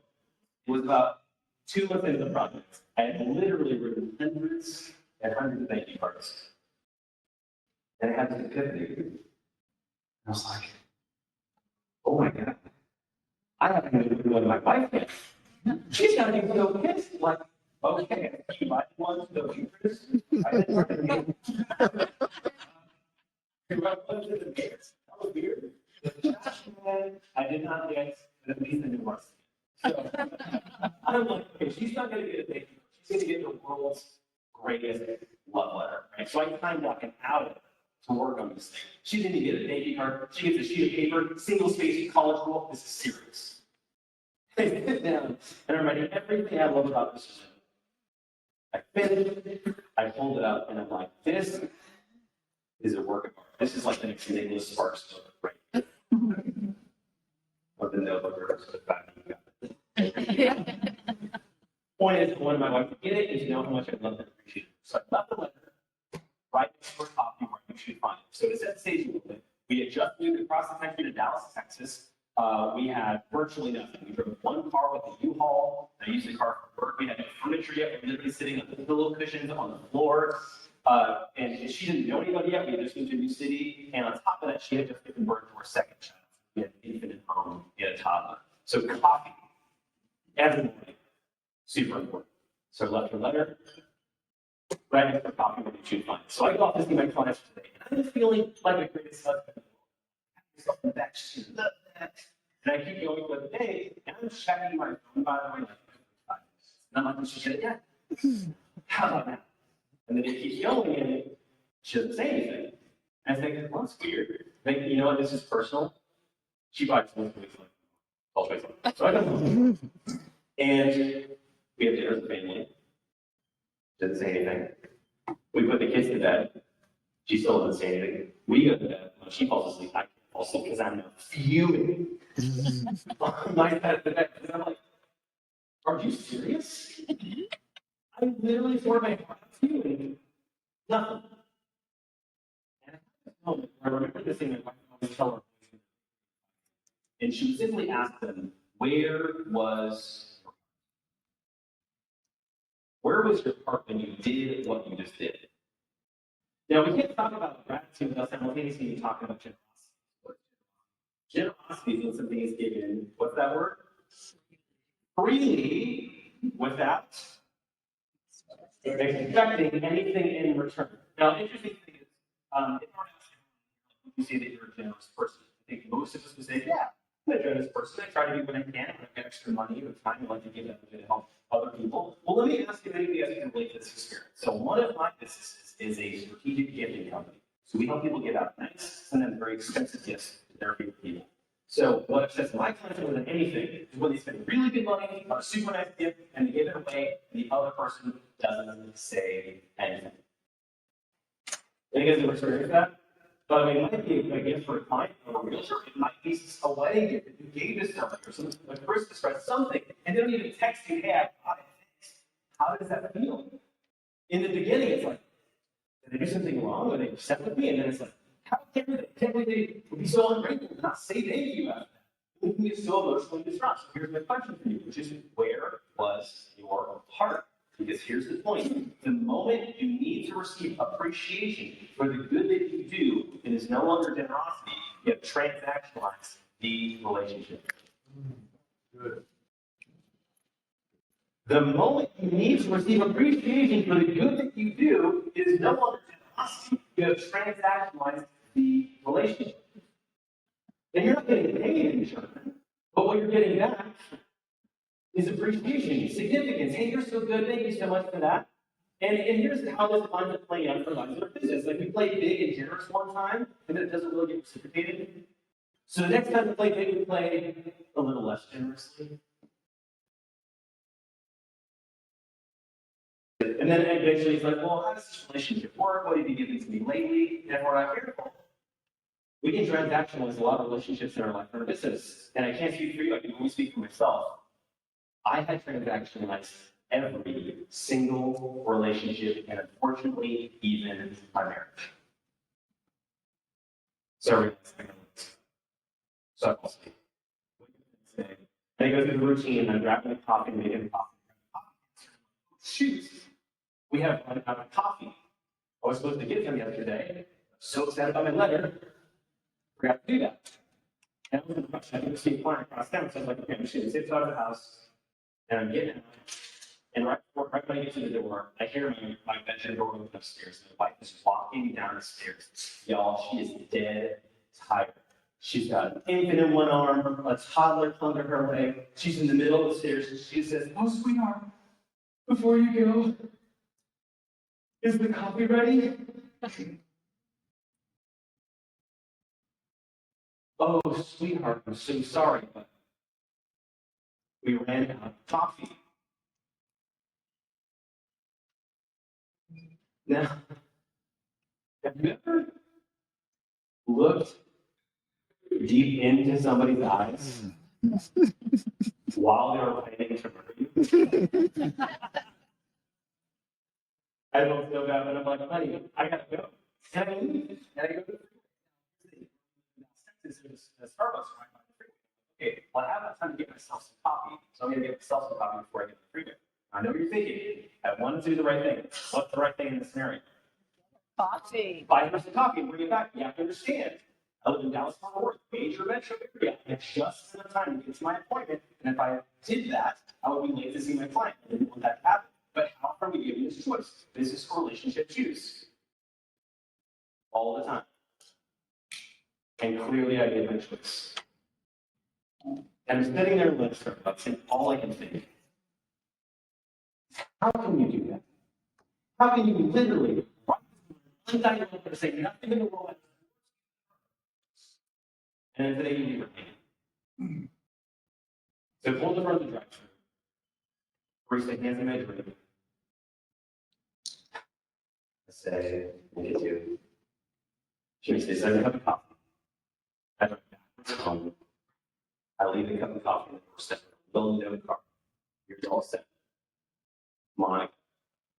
It was about 2 months into the project. I had literally written hundreds and hundreds of thank you cards. And I had this epiphany. I was like, oh my God. I haven't even been one my wife yet. She's not even so pissed. Like, okay, you might want the futures. I didn't want to be. That was weird. I did not get at least a new one. So I'm like, okay, she's not going to get a thank you. She's going to get the world's greatest love letter. Right? So I time blocking out of it to work on this thing. She didn't even get a thank you card. She gets a sheet of paper, single spaced college rule. This is serious. I sit down and I'm writing everything I love about this. I finish it, I hold it up, and I'm like, this is a work of art. This is like the next Nicholas Sparks book, right? Or the notebook or the fact that you got it. Point is, I wanted my wife to get it and to know how much I love and appreciate it. So I left the letter right next to her copy where you should find it. So to set the stage a little bit, we had just moved across the country to Dallas, Texas. We had virtually nothing. We drove one car with a U-Haul. I used the car for work. We had no furniture yet. We were literally sitting on the pillow cushions on the floor. And she didn't know anybody yet. We had just moved to a new city. And on top of that, she had just given birth to our second child. We had an infant at home. We had a toddler. So coffee every morning, super important. So I left her letter. Right next to her coffee when you should find it. So I go off to see my clients today. And I'm feeling like a great husband. Something that she loved that. And I keep going for the day, and I'm checking my phone, by the way, like 5 minutes. And I'm like, she said, yeah. How about now? And then it keeps going, and she doesn't say anything. And I think, well, that's weird. I think, you know what, this is personal. She probably told me like, all twice. So I go home. And we have dinner as a family. Doesn't say anything. We put the kids to bed. She still doesn't say anything. We go to bed. When she falls asleep, I can't fall asleep because I'm fuming on my bed. And I'm like, are you serious? I literally poured my heart out to you and nothing. And at this moment, I remember this thing that my mom would tell her. And she would simply ask them, where was your heart when you did what you just did? Now, we can't talk about gratitude without simultaneously talking about generosity. Generosity is when something is given, what's that word? Freely, without expecting anything in return. Now, interesting thing is, you say that you're a generous person. I think most of us would say, yeah, I'm a generous person. I try to do what I can. When I get extra money or time, I like to give that to help other people. Well, let me ask you if any of you guys can relate to this experience. So one of my businesses is a strategic gifting company. So we help people give out nice, sometimes very expensive gifts to their favorite people. So what upsets my clients more than anything is when they spend really good money on a super nice gift and they give it away, and the other person doesn't say anything. Any guys ever experienced that? But I mean, it might be a gift for a client or a realtor. It might be a wedding gift that you gave to somebody or something, like a Christmas present, something, and they don't even text you, hey, I got it. How does that feel? In the beginning, it's like, did they do something wrong? Are they upset with me? And then it's like, how can they? Can't believe they would be so ungrateful and not say thank you after that. It can get so emotionally distraught. So here's my question for you, which is, where was your heart? Because here's the point. The moment you need to receive appreciation for the good that you do, it is no longer generosity. You have transactionalized the relationship. Good. The moment you need to receive appreciation for the good that you do, it is no longer generosity. You have transactionalized the relationship. And you're not getting paid in return, but what you're getting back is appreciation, significance. Hey, you're so good. Thank you so much for that. And here's how this finds to play out for lives in our business. Like we play big and generous one time, and then it doesn't really get reciprocated. So the next time we play big, we play a little less generously. And then eventually it's like, well, how does this relationship work? What have you given to me lately? And if we're not careful, we can transactionalize a lot of relationships in our life and our business. And I can't speak for you, I can only speak for myself. I had transactionalized every single relationship, and unfortunately, even my marriage. So I fall asleep. And I go through the routine, I'm grabbing the coffee and making the coffee. Shoot, we have run out of coffee. I was supposed to give him yesterday. I'm so excited about my letter. Forgot to do that. And I was in a rush. I didn't see a client across town, so I was like, okay, I'm just going to sit out of the house. And I'm getting out. And right when I get to the door, I hear my bedroom door open upstairs. And my wife is walking down the stairs. Y'all, she is dead tired. She's got an infant in one arm, a toddler clung to her leg. She's in the middle of the stairs, and she says, oh, sweetheart, before you go, is the coffee ready? oh, sweetheart, I'm so sorry, but we ran out of coffee. Now, have you ever looked deep into somebody's eyes while they were planning to murder you? I don't feel bad, but I'm like, honey, I gotta go. Can I leave? Can I go to the freeway? There's a Starbucks right by the freeway. Okay, well, I have enough time to get myself some coffee, so I'm gonna get myself some coffee before I get to the freeway. I know what you're thinking. I want to do the right thing. What's the right thing in this scenario? Coffee. Buy her some coffee and bring it back. You have to understand. I live in Dallas, Fort Worth, major metro area. I have just enough time to get to my appointment. And if I did that, I would be late to see my client. I didn't want that to happen. But how can we give you this choice? Business or relationship choose? All the time. And clearly I made my choice. And I'm sitting there in Starbucks and all I can think, how can you do that? How can you literally say nothing in the world? And then today you leave your hand. So pull the front of the drive-thru. Barista hands me my drink. I say, look at you. She makes me a cup of coffee. I drive backwards home. I leave the cup of coffee in the doorstep. Little note card. You're all set. Monica,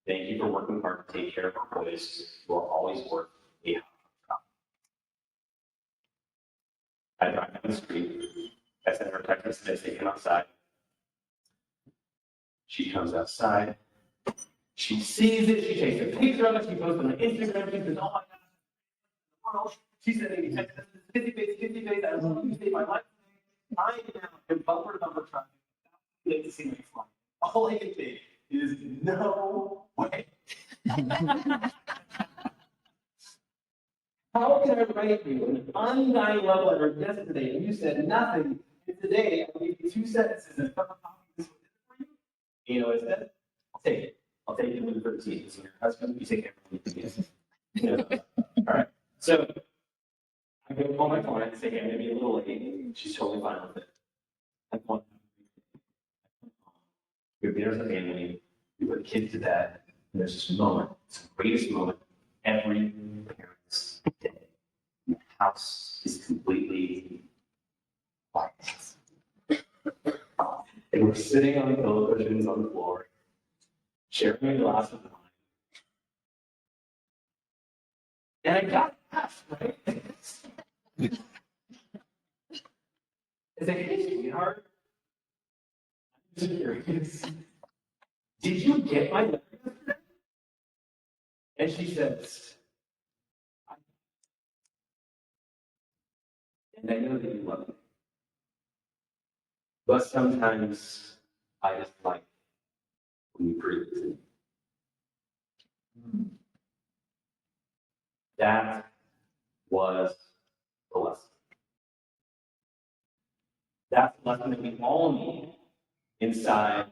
thank you for working hard to take care of our boys. You are always worth a cup of coffee. I drive down the street. I send her a text message saying, come outside. She comes outside. She sees it. She takes a picture of it. She posts it on Instagram. She says, oh my gosh. She's sending me text messages. Kissy face. I love you. Save my life. I am in bumper to bumper traffic. Late to see my flight. All I can think is no way. How can I write you an undying love letter yesterday and you said nothing? And today I gave you 2 sentences and a cup of coffee. This was for you. You know what I said? I'll take it. I'll take it with 13. It's your husband. You take care of me. You know? All right. So I go call my client and say, hey, I'm going to be a little late. She's totally fine with it. I want your dinner's a family. You put the kids to bed. And there's this moment. It's the greatest moment every parent's day. The house is completely quiet. And we're sitting on the pillow cushions on the floor, sharing a glass of wine. And I got half, right? It's like, hey, sweetheart, I'm just curious. Did you get my letter yesterday? And she says, and I know that you love me. But sometimes I just like when you prove it to me. That was the lesson. That's the lesson that we all need inside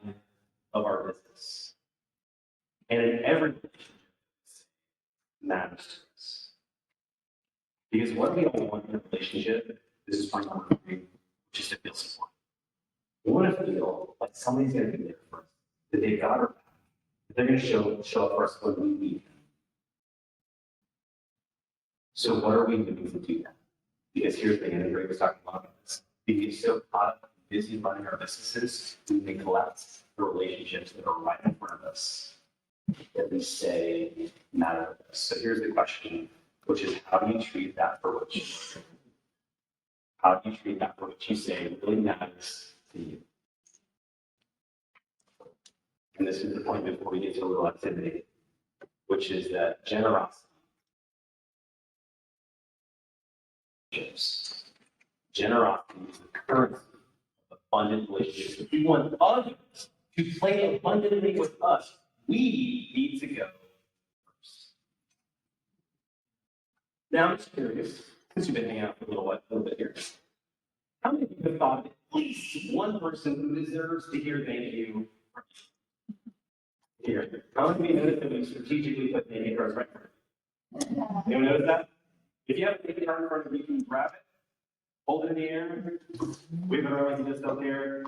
of our business. And in every relationship matters to us. Because what we all want in a relationship, this is point number 3, which is to feel support. We want to feel like somebody's going to be there for us, that they've got our back, that they're going to show up for us when we need them. So what are we doing to do that? Because here's the thing, and Ray was talking about this. We get so caught up and busy running our businesses, we neglect the relationships that are right in front of us that we say matter to us. So here's the question, which is how do you treat that for what you say? How do you treat that for what you say really matters to you? And this is the point before we get to a little activity, which is that generosity. Generosity is the currency of abundant relationships. If we want others to play abundantly with us, we need to go first. Now I'm just curious, since you've been hanging out for a little bit here, how many of you have thought of at least one person who deserves to hear thank you? Here, how many of you noticed that we strategically put thank you cards right there? Anyone notice that? If you have a thank you card in front of you, you can grab it. Hold it in the air. Wave it around like you just out there.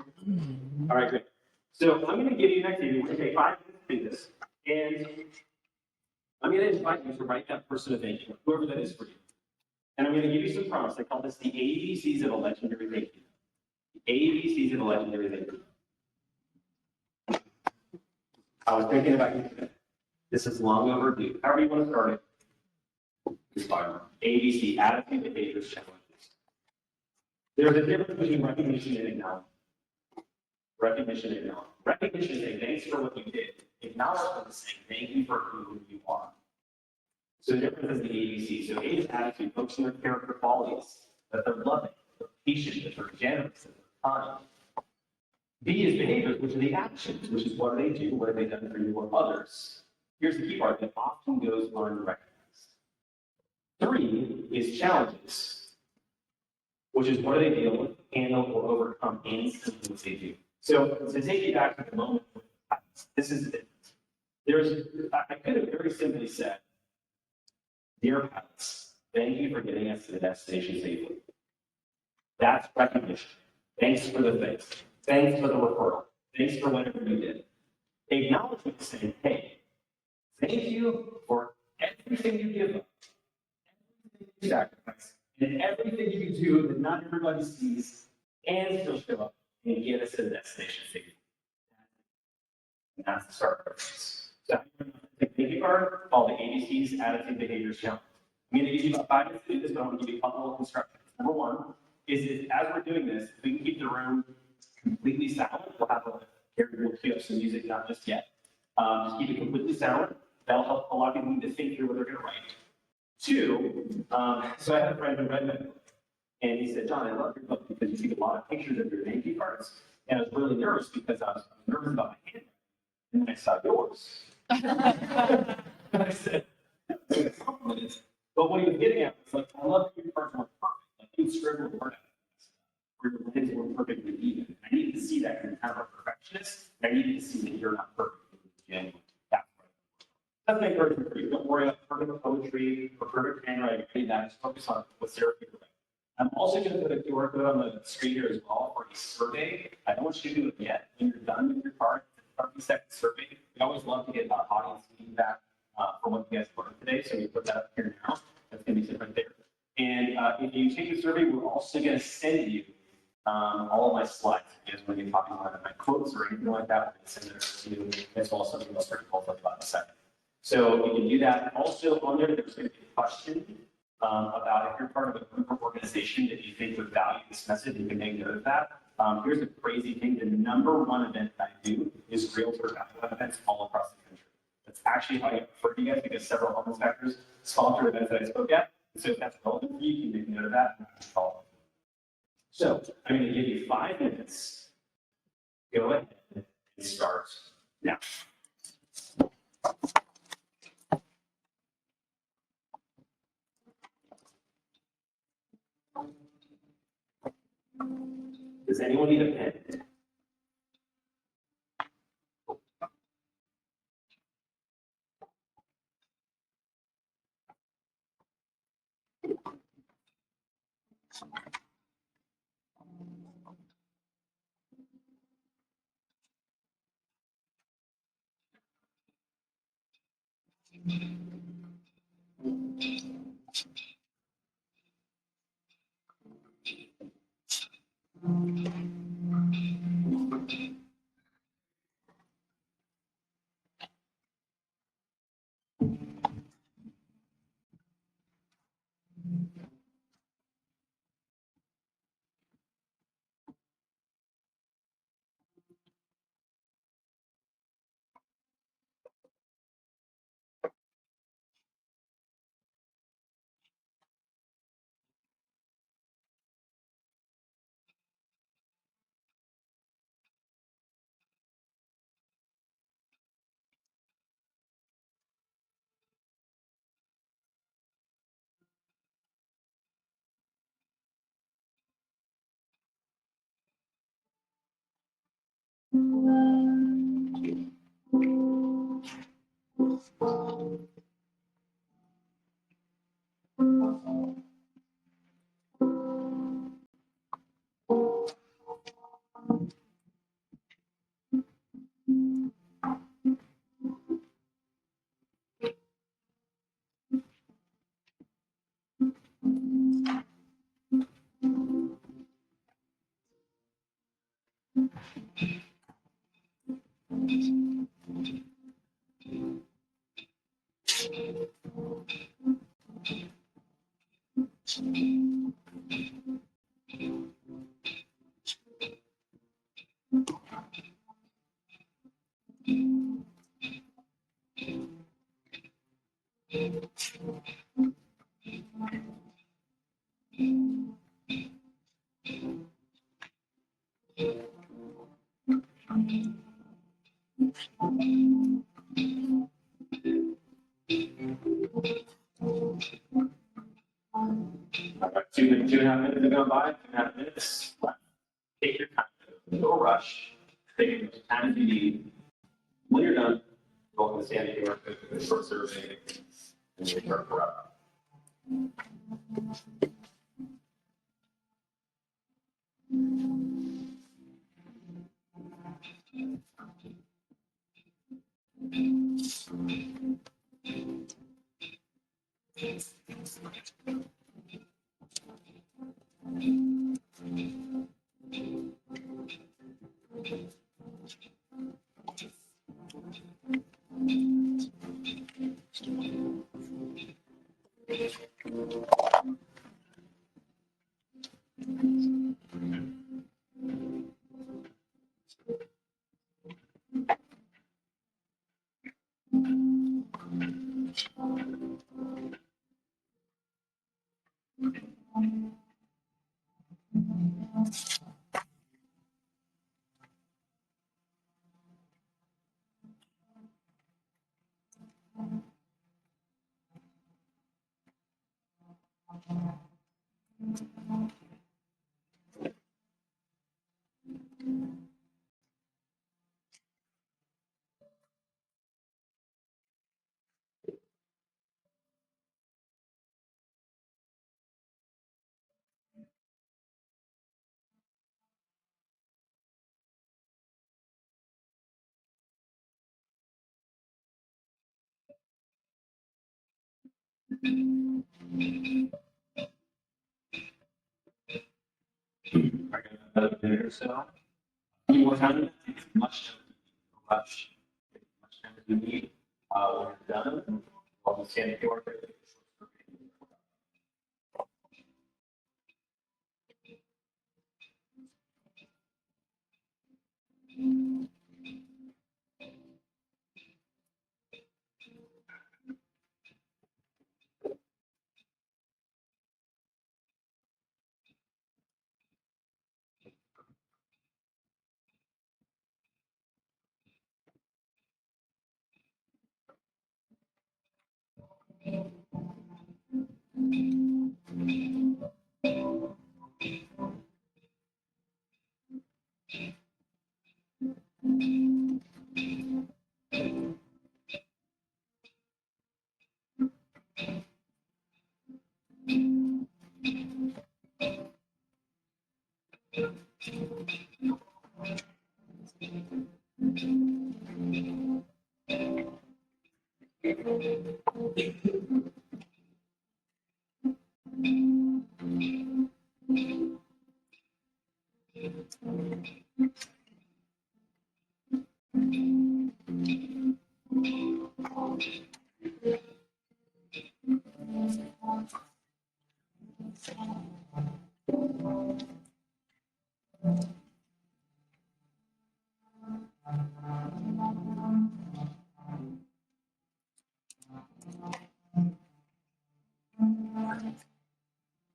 All right, great. So I'm going to give you an activity. We're going to take 5 minutes to do this. And I'm going to invite you to write that person a thank you, whoever that is for you. And I'm going to give you some prompts. I call this the ABCs of a legendary thank you. The ABCs of a legendary thank you. I was thinking about you today. This is long overdue. However you want to start it. It's fine. ABC, attitude, behaviors, challenges. There's a difference between recognition and acknowledgement. Recognition and acknowledgement. Recognition is saying thanks for what you did. Acknowledgement is saying thank you for who you are. So the difference is the ABC. So A is attitude, focusing on their character qualities, that they're loving, they're patient, that they're generous, that they're kind. B is behaviors, which are the actions, which is what do they do, what have they done for you or others. Here's the key part that often goes unrecognized. 3 is challenges, which is what do they deal with, handle, or overcome any symptoms they do. So to take you back to the moment, this is it. I could have very simply said, dear pilots, thank you for getting us to the destination safely. That's recognition. Thanks for the thanks. Thanks for the referral. Thanks for whatever you did. Acknowledgement is saying, hey, thank you for everything you give up, everything you sacrifice, and everything you do that not everybody sees and still show up and get us to the destination safely. And that's the start of this. So the thank you card, called the ABCs, attitude, behaviors, challenge. I'm going to give you about 5 minutes to do this, but I'm going to give you a couple of instructions. Number 1 is as we're doing this, if we can keep the room completely silent, we'll have Gary will cue up some music, not just yet. Just keep it completely silent. That'll help a lot of people need to think through what they're going to write. 2, so I had a friend who read my book, and he said, John, I love your book because you take a lot of pictures of your thank you cards. And I was really nervous because I was nervous about my handwriting. And then I saw yours. And I said, compliments. But what he was getting at was like, I love that your cards weren't perfect. Like you scribbled a word out. Your lines weren't perfectly even. I needed to see that because I'm kind of a perfectionist. And I needed to see that you're not perfect. Genuine. That's right. That's my encouragement for you. Don't worry about perfect poetry or perfect handwriting. Any of that. Just focus on what Sarah could write. I'm also going to put a QR code on the screen here as well for a survey. I don't want you to do it yet. When you're done with your card, it's a 30-second survey. We always love to get audience feedback for what you guys learned today. So we put that up here now. That's going to be sitting right there. And if you take the survey, we're also going to send you all of my slides. If you guys want to get copies of my quotes or anything like that, we're going to send it to you as well as something else for about a second. So you can do that. Also on there, there's going to be a question about if you're part of a group or organization that you think would value this message, you can make note of that. Here's the crazy thing. The #1 event that I do is Realtor Value events all across the country. That's actually how I refer to you guys because several home inspectors sponsor events that I spoke at. So if that's relevant for you, you can make note of that and follow up. So I'm going to give you 5 minutes. Go ahead and start now. Does anyone need a pen? 2.5 minutes have gone by, 2.5 minutes. Take your time, no rush, take as much time as you need. When you're done, go to the standing here, the short survey, and you start for up. Another minute or so. Any more time? Much rush. Much time as you need. When you're done, I'll be standing here.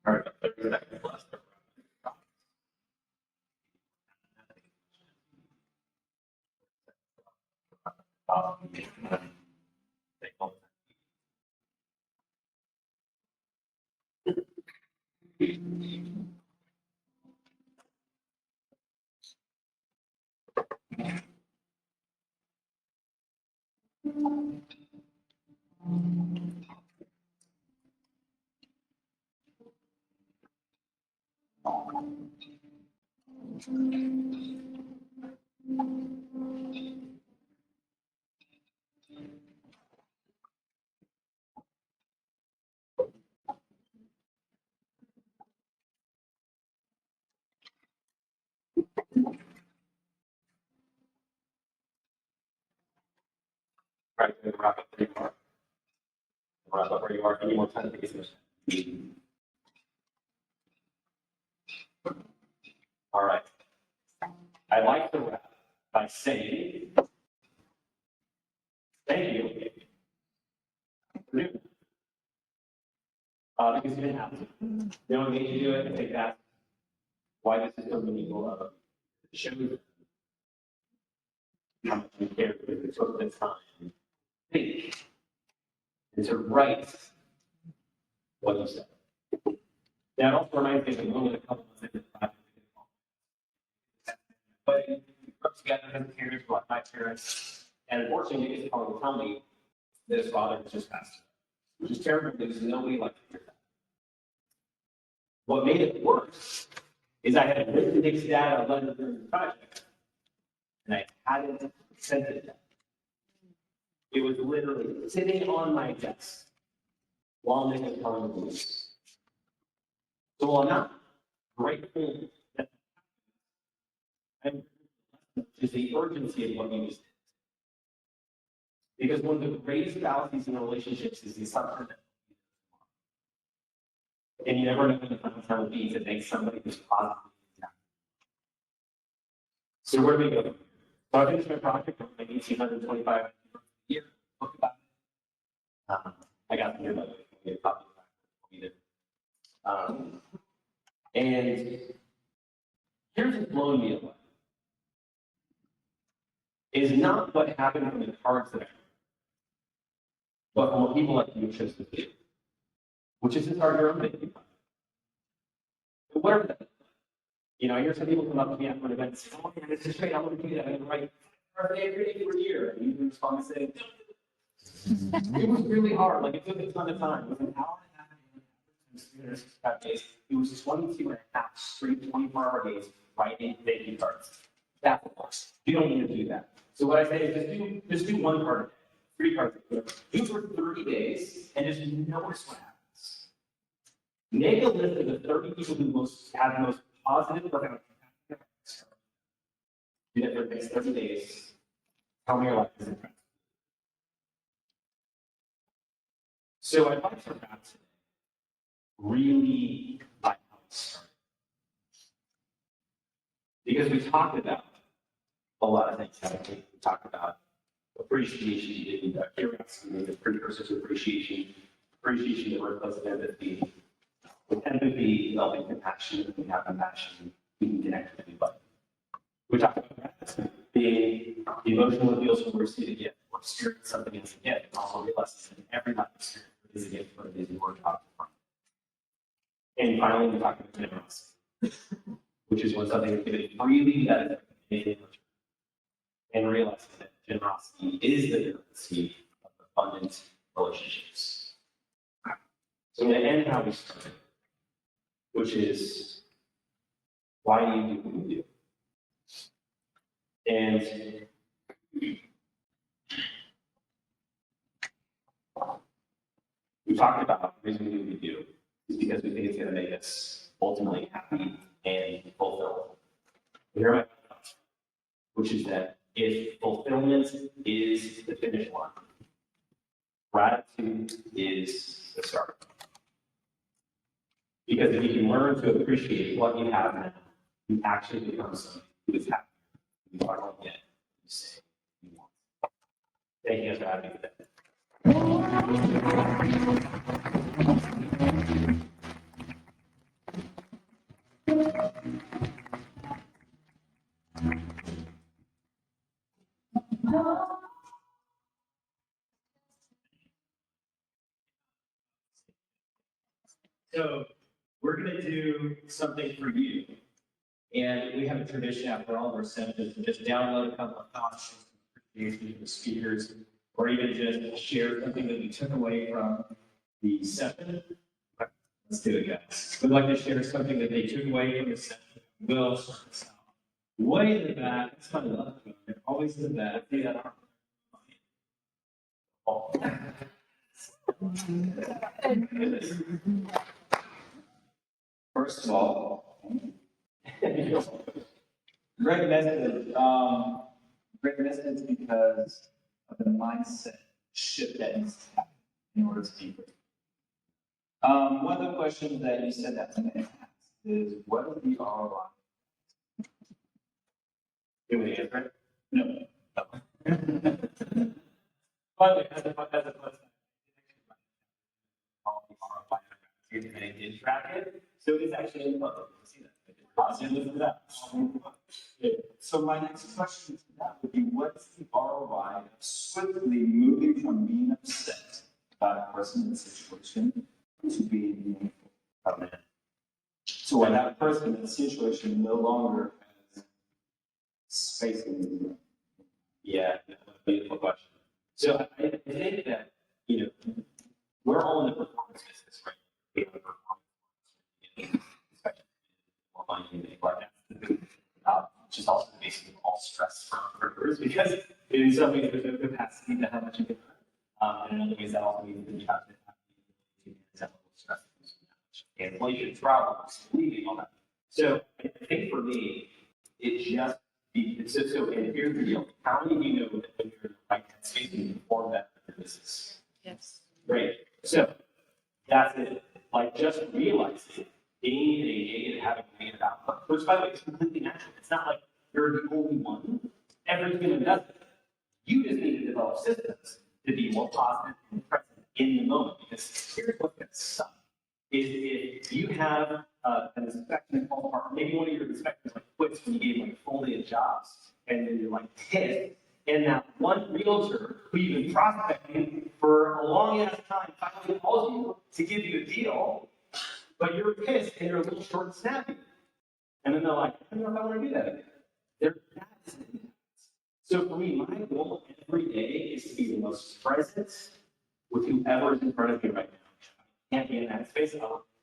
All right, 30 seconds left. Take home. All right, we're gonna wrap up where you are. Wrap up where you are. Any more time to get this? All right. I like to wrap by saying thank you. Because you didn't have to. You don't need to do it. I think that's why this is so meaningful. It shows how much you care because it took the time to think and to write what you said. That also reminds me of only a couple of things. But we grew up together as parents, like my parents, and unfortunately, his father would tell me that his father was just passed away, which is terrible because nobody liked to hear that. What made it worse is I had written Nick's dad a letter during the project, and I hadn't sent it yet. It was literally sitting on my desk while Nick was telling the police. So while I'm not grateful that I'm just the urgency of what you just did. Because one of the greatest fallacies in relationships is the assumption that, and you never know when the final time will be to make somebody who's positively happy. So where do we go? So I finished my project with my 1,825 a year, book about it. I got the yearbook, I get a copy of that. And here's what's blowing me away. Is not what happened from the cards that I read, but from what people like you chose to do, which is to start your own baby. Whatever that is. You know, I hear some people come up to me after an event and say, oh man, this is great, I want to do that. I'm going to write every day for a year. And you respond and say, it was really hard. Like, it took a ton of time. It was an hour and a half a day, 365 days. It was 22 and a half straight 24-hour days writing thank you cards. That's a lot. You don't need to do that. So what I say is just do one card a day, 3 cards a day. Do for 30 days and just notice what happens. Make a list of the 30 people who have the most positive profound impact. Do that for the next 30 days. Tell me your life is impacted. So I'd like to wrap today really by how it started. Because we talked about a lot of things, haven't we? We talked about appreciation, curiosity, the precursors of appreciation, the birthplace of empathy. With empathy, love, and compassion, we have compassion, we can connect with anybody. We talked about gratitude, being the emotional appeals when we receive a gift, or experience something as a gift, and also realize that everybody experience is a gift, but it is your job to find. And finally, we talked about generosity, which is when something is given freely that is and realizing that generosity is the currency of abundant relationships. So I'm going to end how we started, which is, why do you do what you do? And we talked about the reason we do what we do is because we think it's going to make us ultimately happy and fulfilled. Here are my thoughts, which is that if fulfillment is the finish line, gratitude is the start. Because if you can learn to appreciate what you have now, you actually become someone who is happy. You are going to get you say you want. Thank you guys for having me today. So we're going to do something for you. And we have a tradition after all of our sessions to just download a couple of thoughts, appreciation to the speakers, or even just share something that we took away from the session. Let's do it, guys. We'd like to share something that they took away from the session. We'll start this out. Way in the back, that's my left. Always in the back. See that? Oh. First of all, great message. Great message because of the mindset shift that needs to happen in order to be great. One of the questions that you said that to me is, what is the ROI? You want to answer it? No. By the way, as a question, and I did track it, so it's actually in the book. You see that? So my next question to that would be, what's the ROI of swiftly moving from being upset about a person in a situation to being meaningful about it? So when that person in the situation no longer has space in the. Yeah, beautiful question. So I think that, we're all in the performance business, right? We have a performance, especially more money you make, like that. Which is also the basis of all stress for entrepreneurs, because in some ways there's no capacity to how much you can earn. And in other ways that also means that you have to have the ability to handle stress, inflation, problems, leaving, all that. So I think for me, it just so and here's the deal. How many of you know that when you're in the right headspace, you can perform better in your business? Yes. Great. So that's it. Like just realizing being in a negative, having a negative outlook, which by the way is completely natural. It's not like you're the only one. Every human does it. You just need to develop systems to be more positive and present in the moment. Because here's what's going to suck: is if you have an inspection fall apart, maybe one of your inspectors like quits when you gave like full day of jobs, and then you're like pissed. And that one realtor who you've been prospecting for a long ass time finally calls you to give you a deal, but you're pissed and you're a little short and snappy. And then they're like, I don't know if I want to do that again. That's it. So for me, my goal every day is to be the most present with whoever is in front of me right now. I can't be in that space.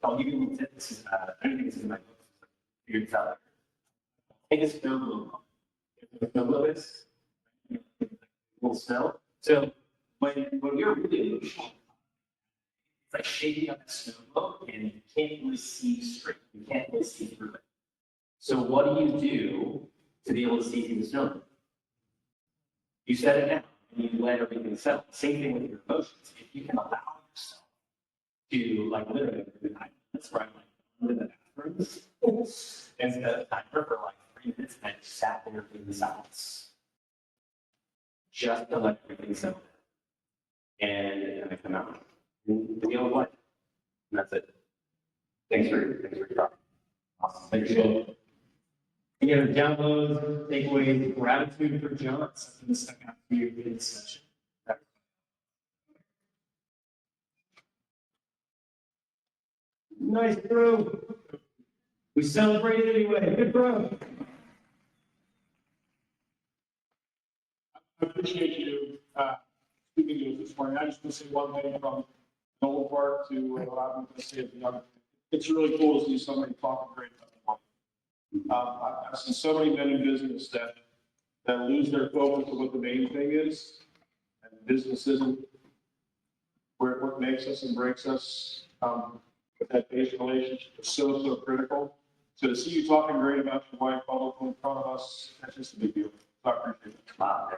I'll give you a little tip. This is, I don't think this is in my book. Figure this out. Take a snow globe. If the snow globe is, little snow. So when you're really emotional, it's like shaking up the snow globe and you can't really see straight. You can't really see through it. So what do you do to be able to see through the snow globe? You set it down and you let everything settle. Same thing with your emotions. If you can allow yourself to like literally, that's where I'm like in the bathrooms instead of timer for like 3 minutes and I just sat there in the silence. Just to let everything settle. And I come out and deal with life. And that's it. Thanks for your talk. Awesome. Thank you. Any other downloads, takeaways, gratitude for John? Something that stuck out to you in this session? Nice, bro. We celebrated anyway. Good, bro. I appreciate you speaking to us this morning. I just want to say one thing from an old part to what I'm going to say at the other. It's really cool to see somebody talking great about the market. I've seen so many men in business that lose their focus of what the main thing is, and business isn't where what makes us and breaks us. But that patient relationship is so critical. So to see you talking great about your wife publicly in front of us, that's just a big deal. So I appreciate it. Wow.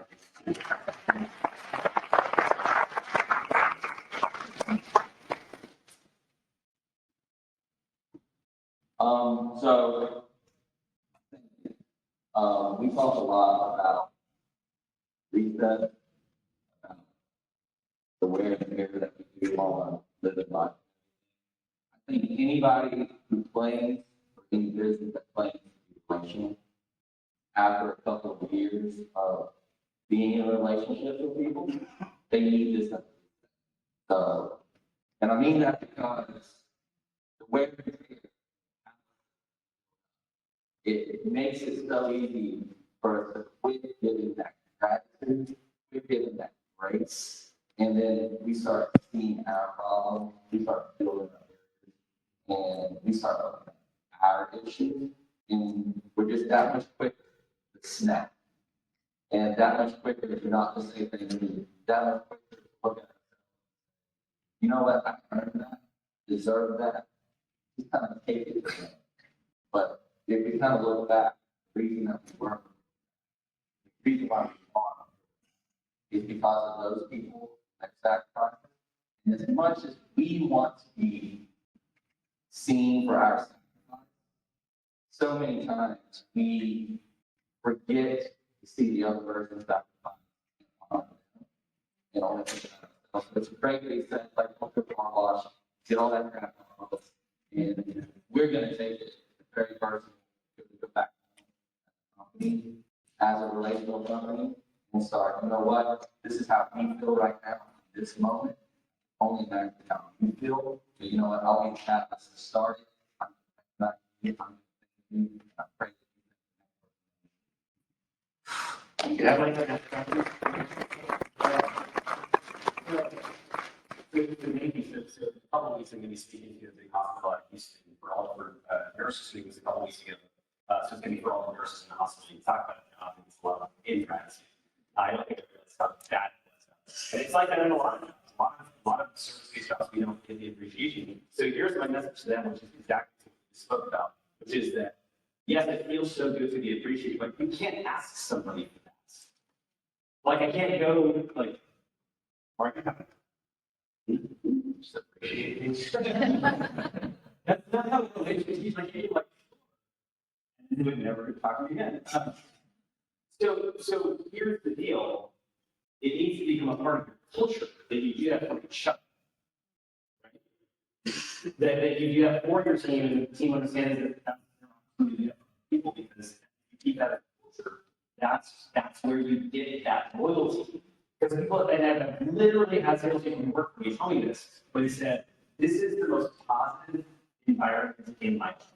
So we talk a lot about reset, about the wear and tear that we do on living life. I think anybody who plans or any business that plans to be relational, after a couple of years of being in a relationship with people, they need this. And I mean that because the wear and tear, it makes it so easy for us to quit giving that gratitude, quit giving that grace, and then we start seeing our problem, we start building up, and we start looking at our issues, and we're just that much quicker to snap, and that much quicker to not to say things, that much quicker to look at ourselves. You know what? I earned that, deserve that. Just kind of take it. But if we kind of look back, the reason that we weren't, the reason why we are, is because of those people that sacrificed. And as much as we want to be seen for our sacrifice, so many times we forget to see the other person's sacrifice. And all that stuff. So it's a great reset, like look at the car wash, get all that crap off, and we're going to take it very personal to go back to the company as a relational company and start, you know what, this is how we feel right now in this moment. Only imagine how you feel. So, you know what, I'll be happy to start it. I'm not Yeah, like that. So a couple of weeks, I'm going to be speaking to the hospital at Houston for all of our nurses meetings a couple of weeks ago. So it's going to be for all the nurses in the hospital. You talk about it's a lot in practice. I don't think it's stuff bad stuff. And it's like that in a lot of service-based jobs, we don't get the appreciation. So here's my message to them, which is exactly what we spoke about, which is that yes, it feels so good to be appreciated, but you can't ask somebody for that. Like I can't go like, are you happy? Just appreciate it. That's not how the relationship like, hey, like, and then would never talk to me again. So here's the deal. It needs to become a part of your culture that you do that for each other. Right? That you do that for your team and the team understands that that's your opportunity to do that for people because you keep that in culture. That's where you get that loyalty. Because people, and I've literally had salespeople who work for me tell me this, but they said, this is the most positive environment in my life.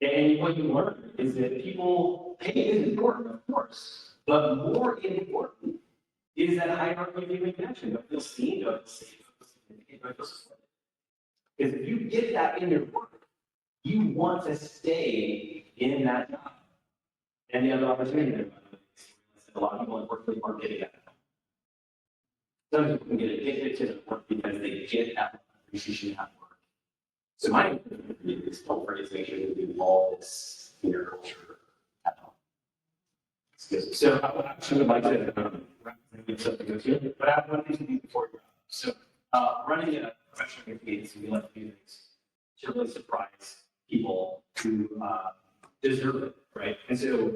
And what you learn is that people, pay is important, of course, but more important is that hierarchy of human connection. Don't feel seen, don't feel safe, don't feel supported. Because if you get that in your work, you want to stay in that job. And the other opportunity there, a lot of people at work aren't getting that. Some people can get addicted to the work because they get that appreciation at work. So my is don't organization to do all this in your culture at home. So I actually would like to get something to go to, but I have one thing to do before you. So running a professional agency, we like to do things to really surprise people who deserve it, right? And so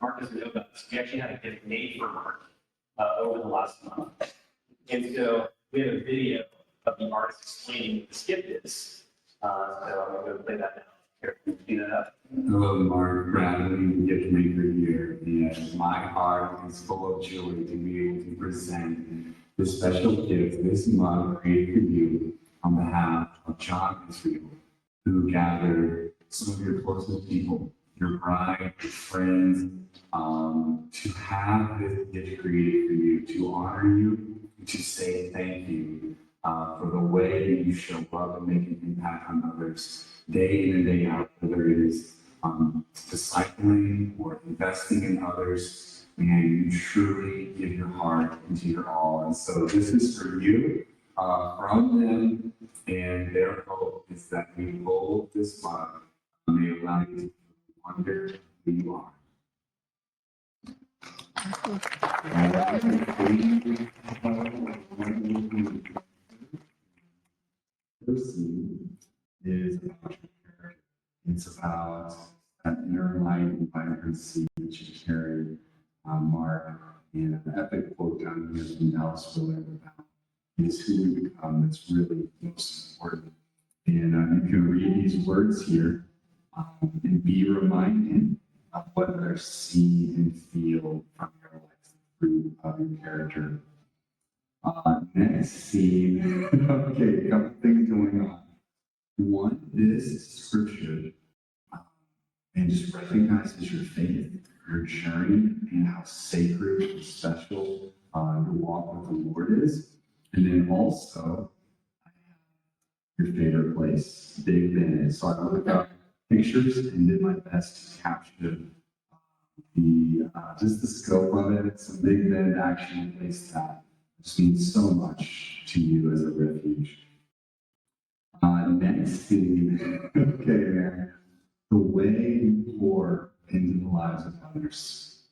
Mark doesn't know about this. We actually had a gift made for Mark over the last month. And so we have a video of the artist explaining what this gift is. So I'm going to play that now. Here, clean it up. Hello, Mark Bradley, gift maker here. And my heart is full of joy to be able to present this special gift, this mug created for you on behalf of John Israel, who gathered some of your closest people, your bride, your friends, to have this gift created for you, to honor you, to say thank you for the way that you show up and make an impact on others day in and day out, whether it is discipling or investing in others, and you truly give your heart into your all. And so this is for you, from them, and their hope is that we hold this mug and may allow you to wonder who you are. First scene is about your character. It's about that inner light and vibrancy that you carry, Mark, and an epic quote down here from Dallas Willard about is who we become that's really most important. And you can read these words here and be reminded of what others see and feel from your life, fruit of your character. Next scene, okay, a couple things going on. One, this scripture, and just recognizes your faith, your journey, and how sacred and special your walk with the Lord is. And then also, your favorite place, Big Ben. So I looked up pictures and did my best to capture the just the scope of it. It's a Big Ben action place that just means so much to you as a refuge. Next scene, okay, man. The way you pour into the lives of others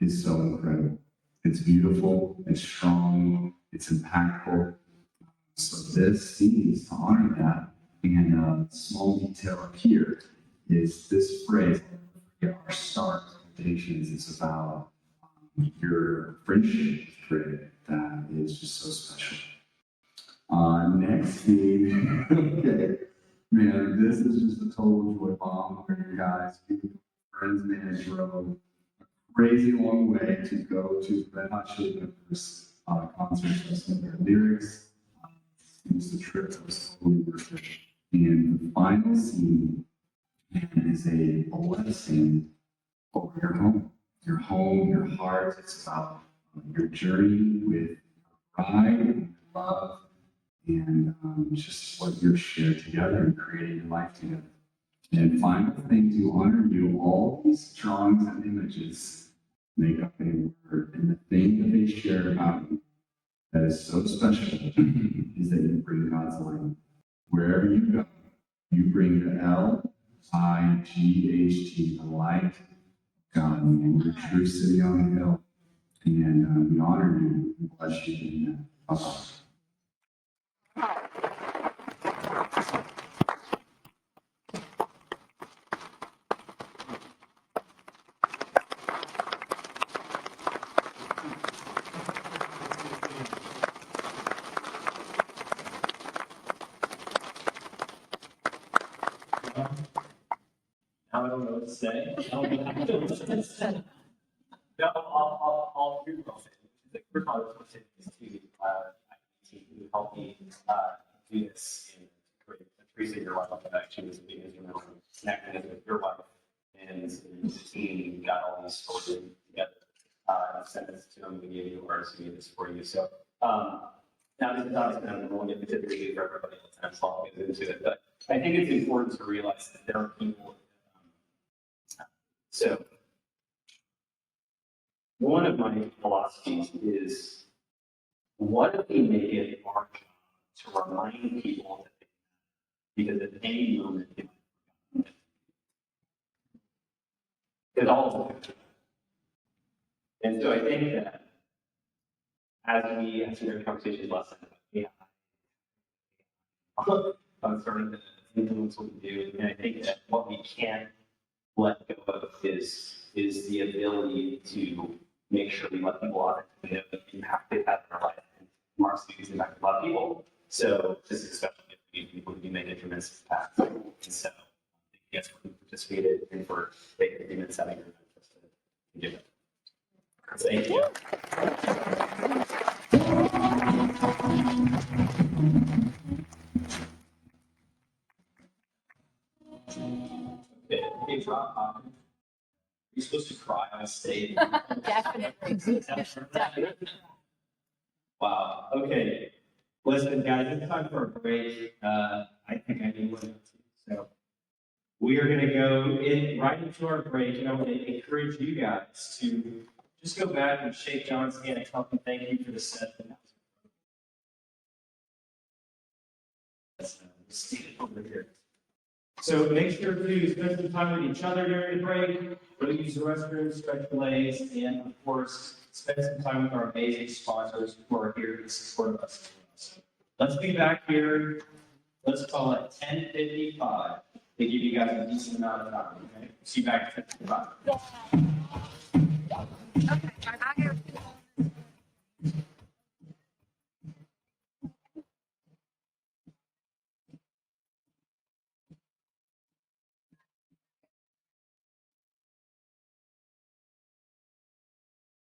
is so incredible. It's beautiful, it's strong, it's impactful. So this scene is to honor that. And a small detail up here is this phrase, our star expectations. It's about your friendship thread that is just so special. Next scene, okay, man, this is just a total joy bomb where you guys, friends, man, drove a crazy long way to go to Red Hot Chili Peppers concert, so some of their lyrics. It was the trip that was totally worth it. And the final scene is a blessing over your home, your heart. It's about your journey with pride and love and just what you've shared together and creating your life together. And final thing to honor you, all these drawings and images make up a word. And the thing that they shared about you that is so special is that you bring God's light. Wherever you go, you bring the L-I-G-H-T, the light of God, and your true city on the hill. And we honor you and bless you in that. Bye-bye. Now I don't know what to say. No, I'll do what I'll say. First of all, I just want to say this to the team who helped me do this and create Teresa, your wife, she was a big instrumental in connecting us with your wife and the team got all these stories together. I sent this to them, we gave you artists, we did this for you. So now this is obviously not going to be typically for everybody else, and I'm following into it, but I think it's important to realize that there are people. So one of my philosophies is, what if we make it our job to remind people that because at any moment, because all of it. And so I think that as we had some conversations last night about AI, I'm starting to influence what we do, and I think that what we can't let go of is the ability to make sure we let people out and know the impact they've had in our life. And Mark's speaking impacted a lot of people. So this is especially if we need people who make tremendous impact. And so thank you guys for participated and for taking a few minutes out of your time to give it. Thank you. Hey, Rob, you're supposed to cry on stage. Definitely. Wow. Okay. Listen, guys, it's time for a break. I think I need one too. So we are going to go right into our break, and I want to encourage you guys to just go back and shake John's hand and tell him thank you for the set. Over here. So make sure to spend some time with each other during the break, go use the restroom, stretch your legs, and of course, spend some time with our amazing sponsors who are here to support us. So let's be back here. Let's call it 10:55 to give you guys a decent amount of time. Okay? See you back at 10:55. Okay.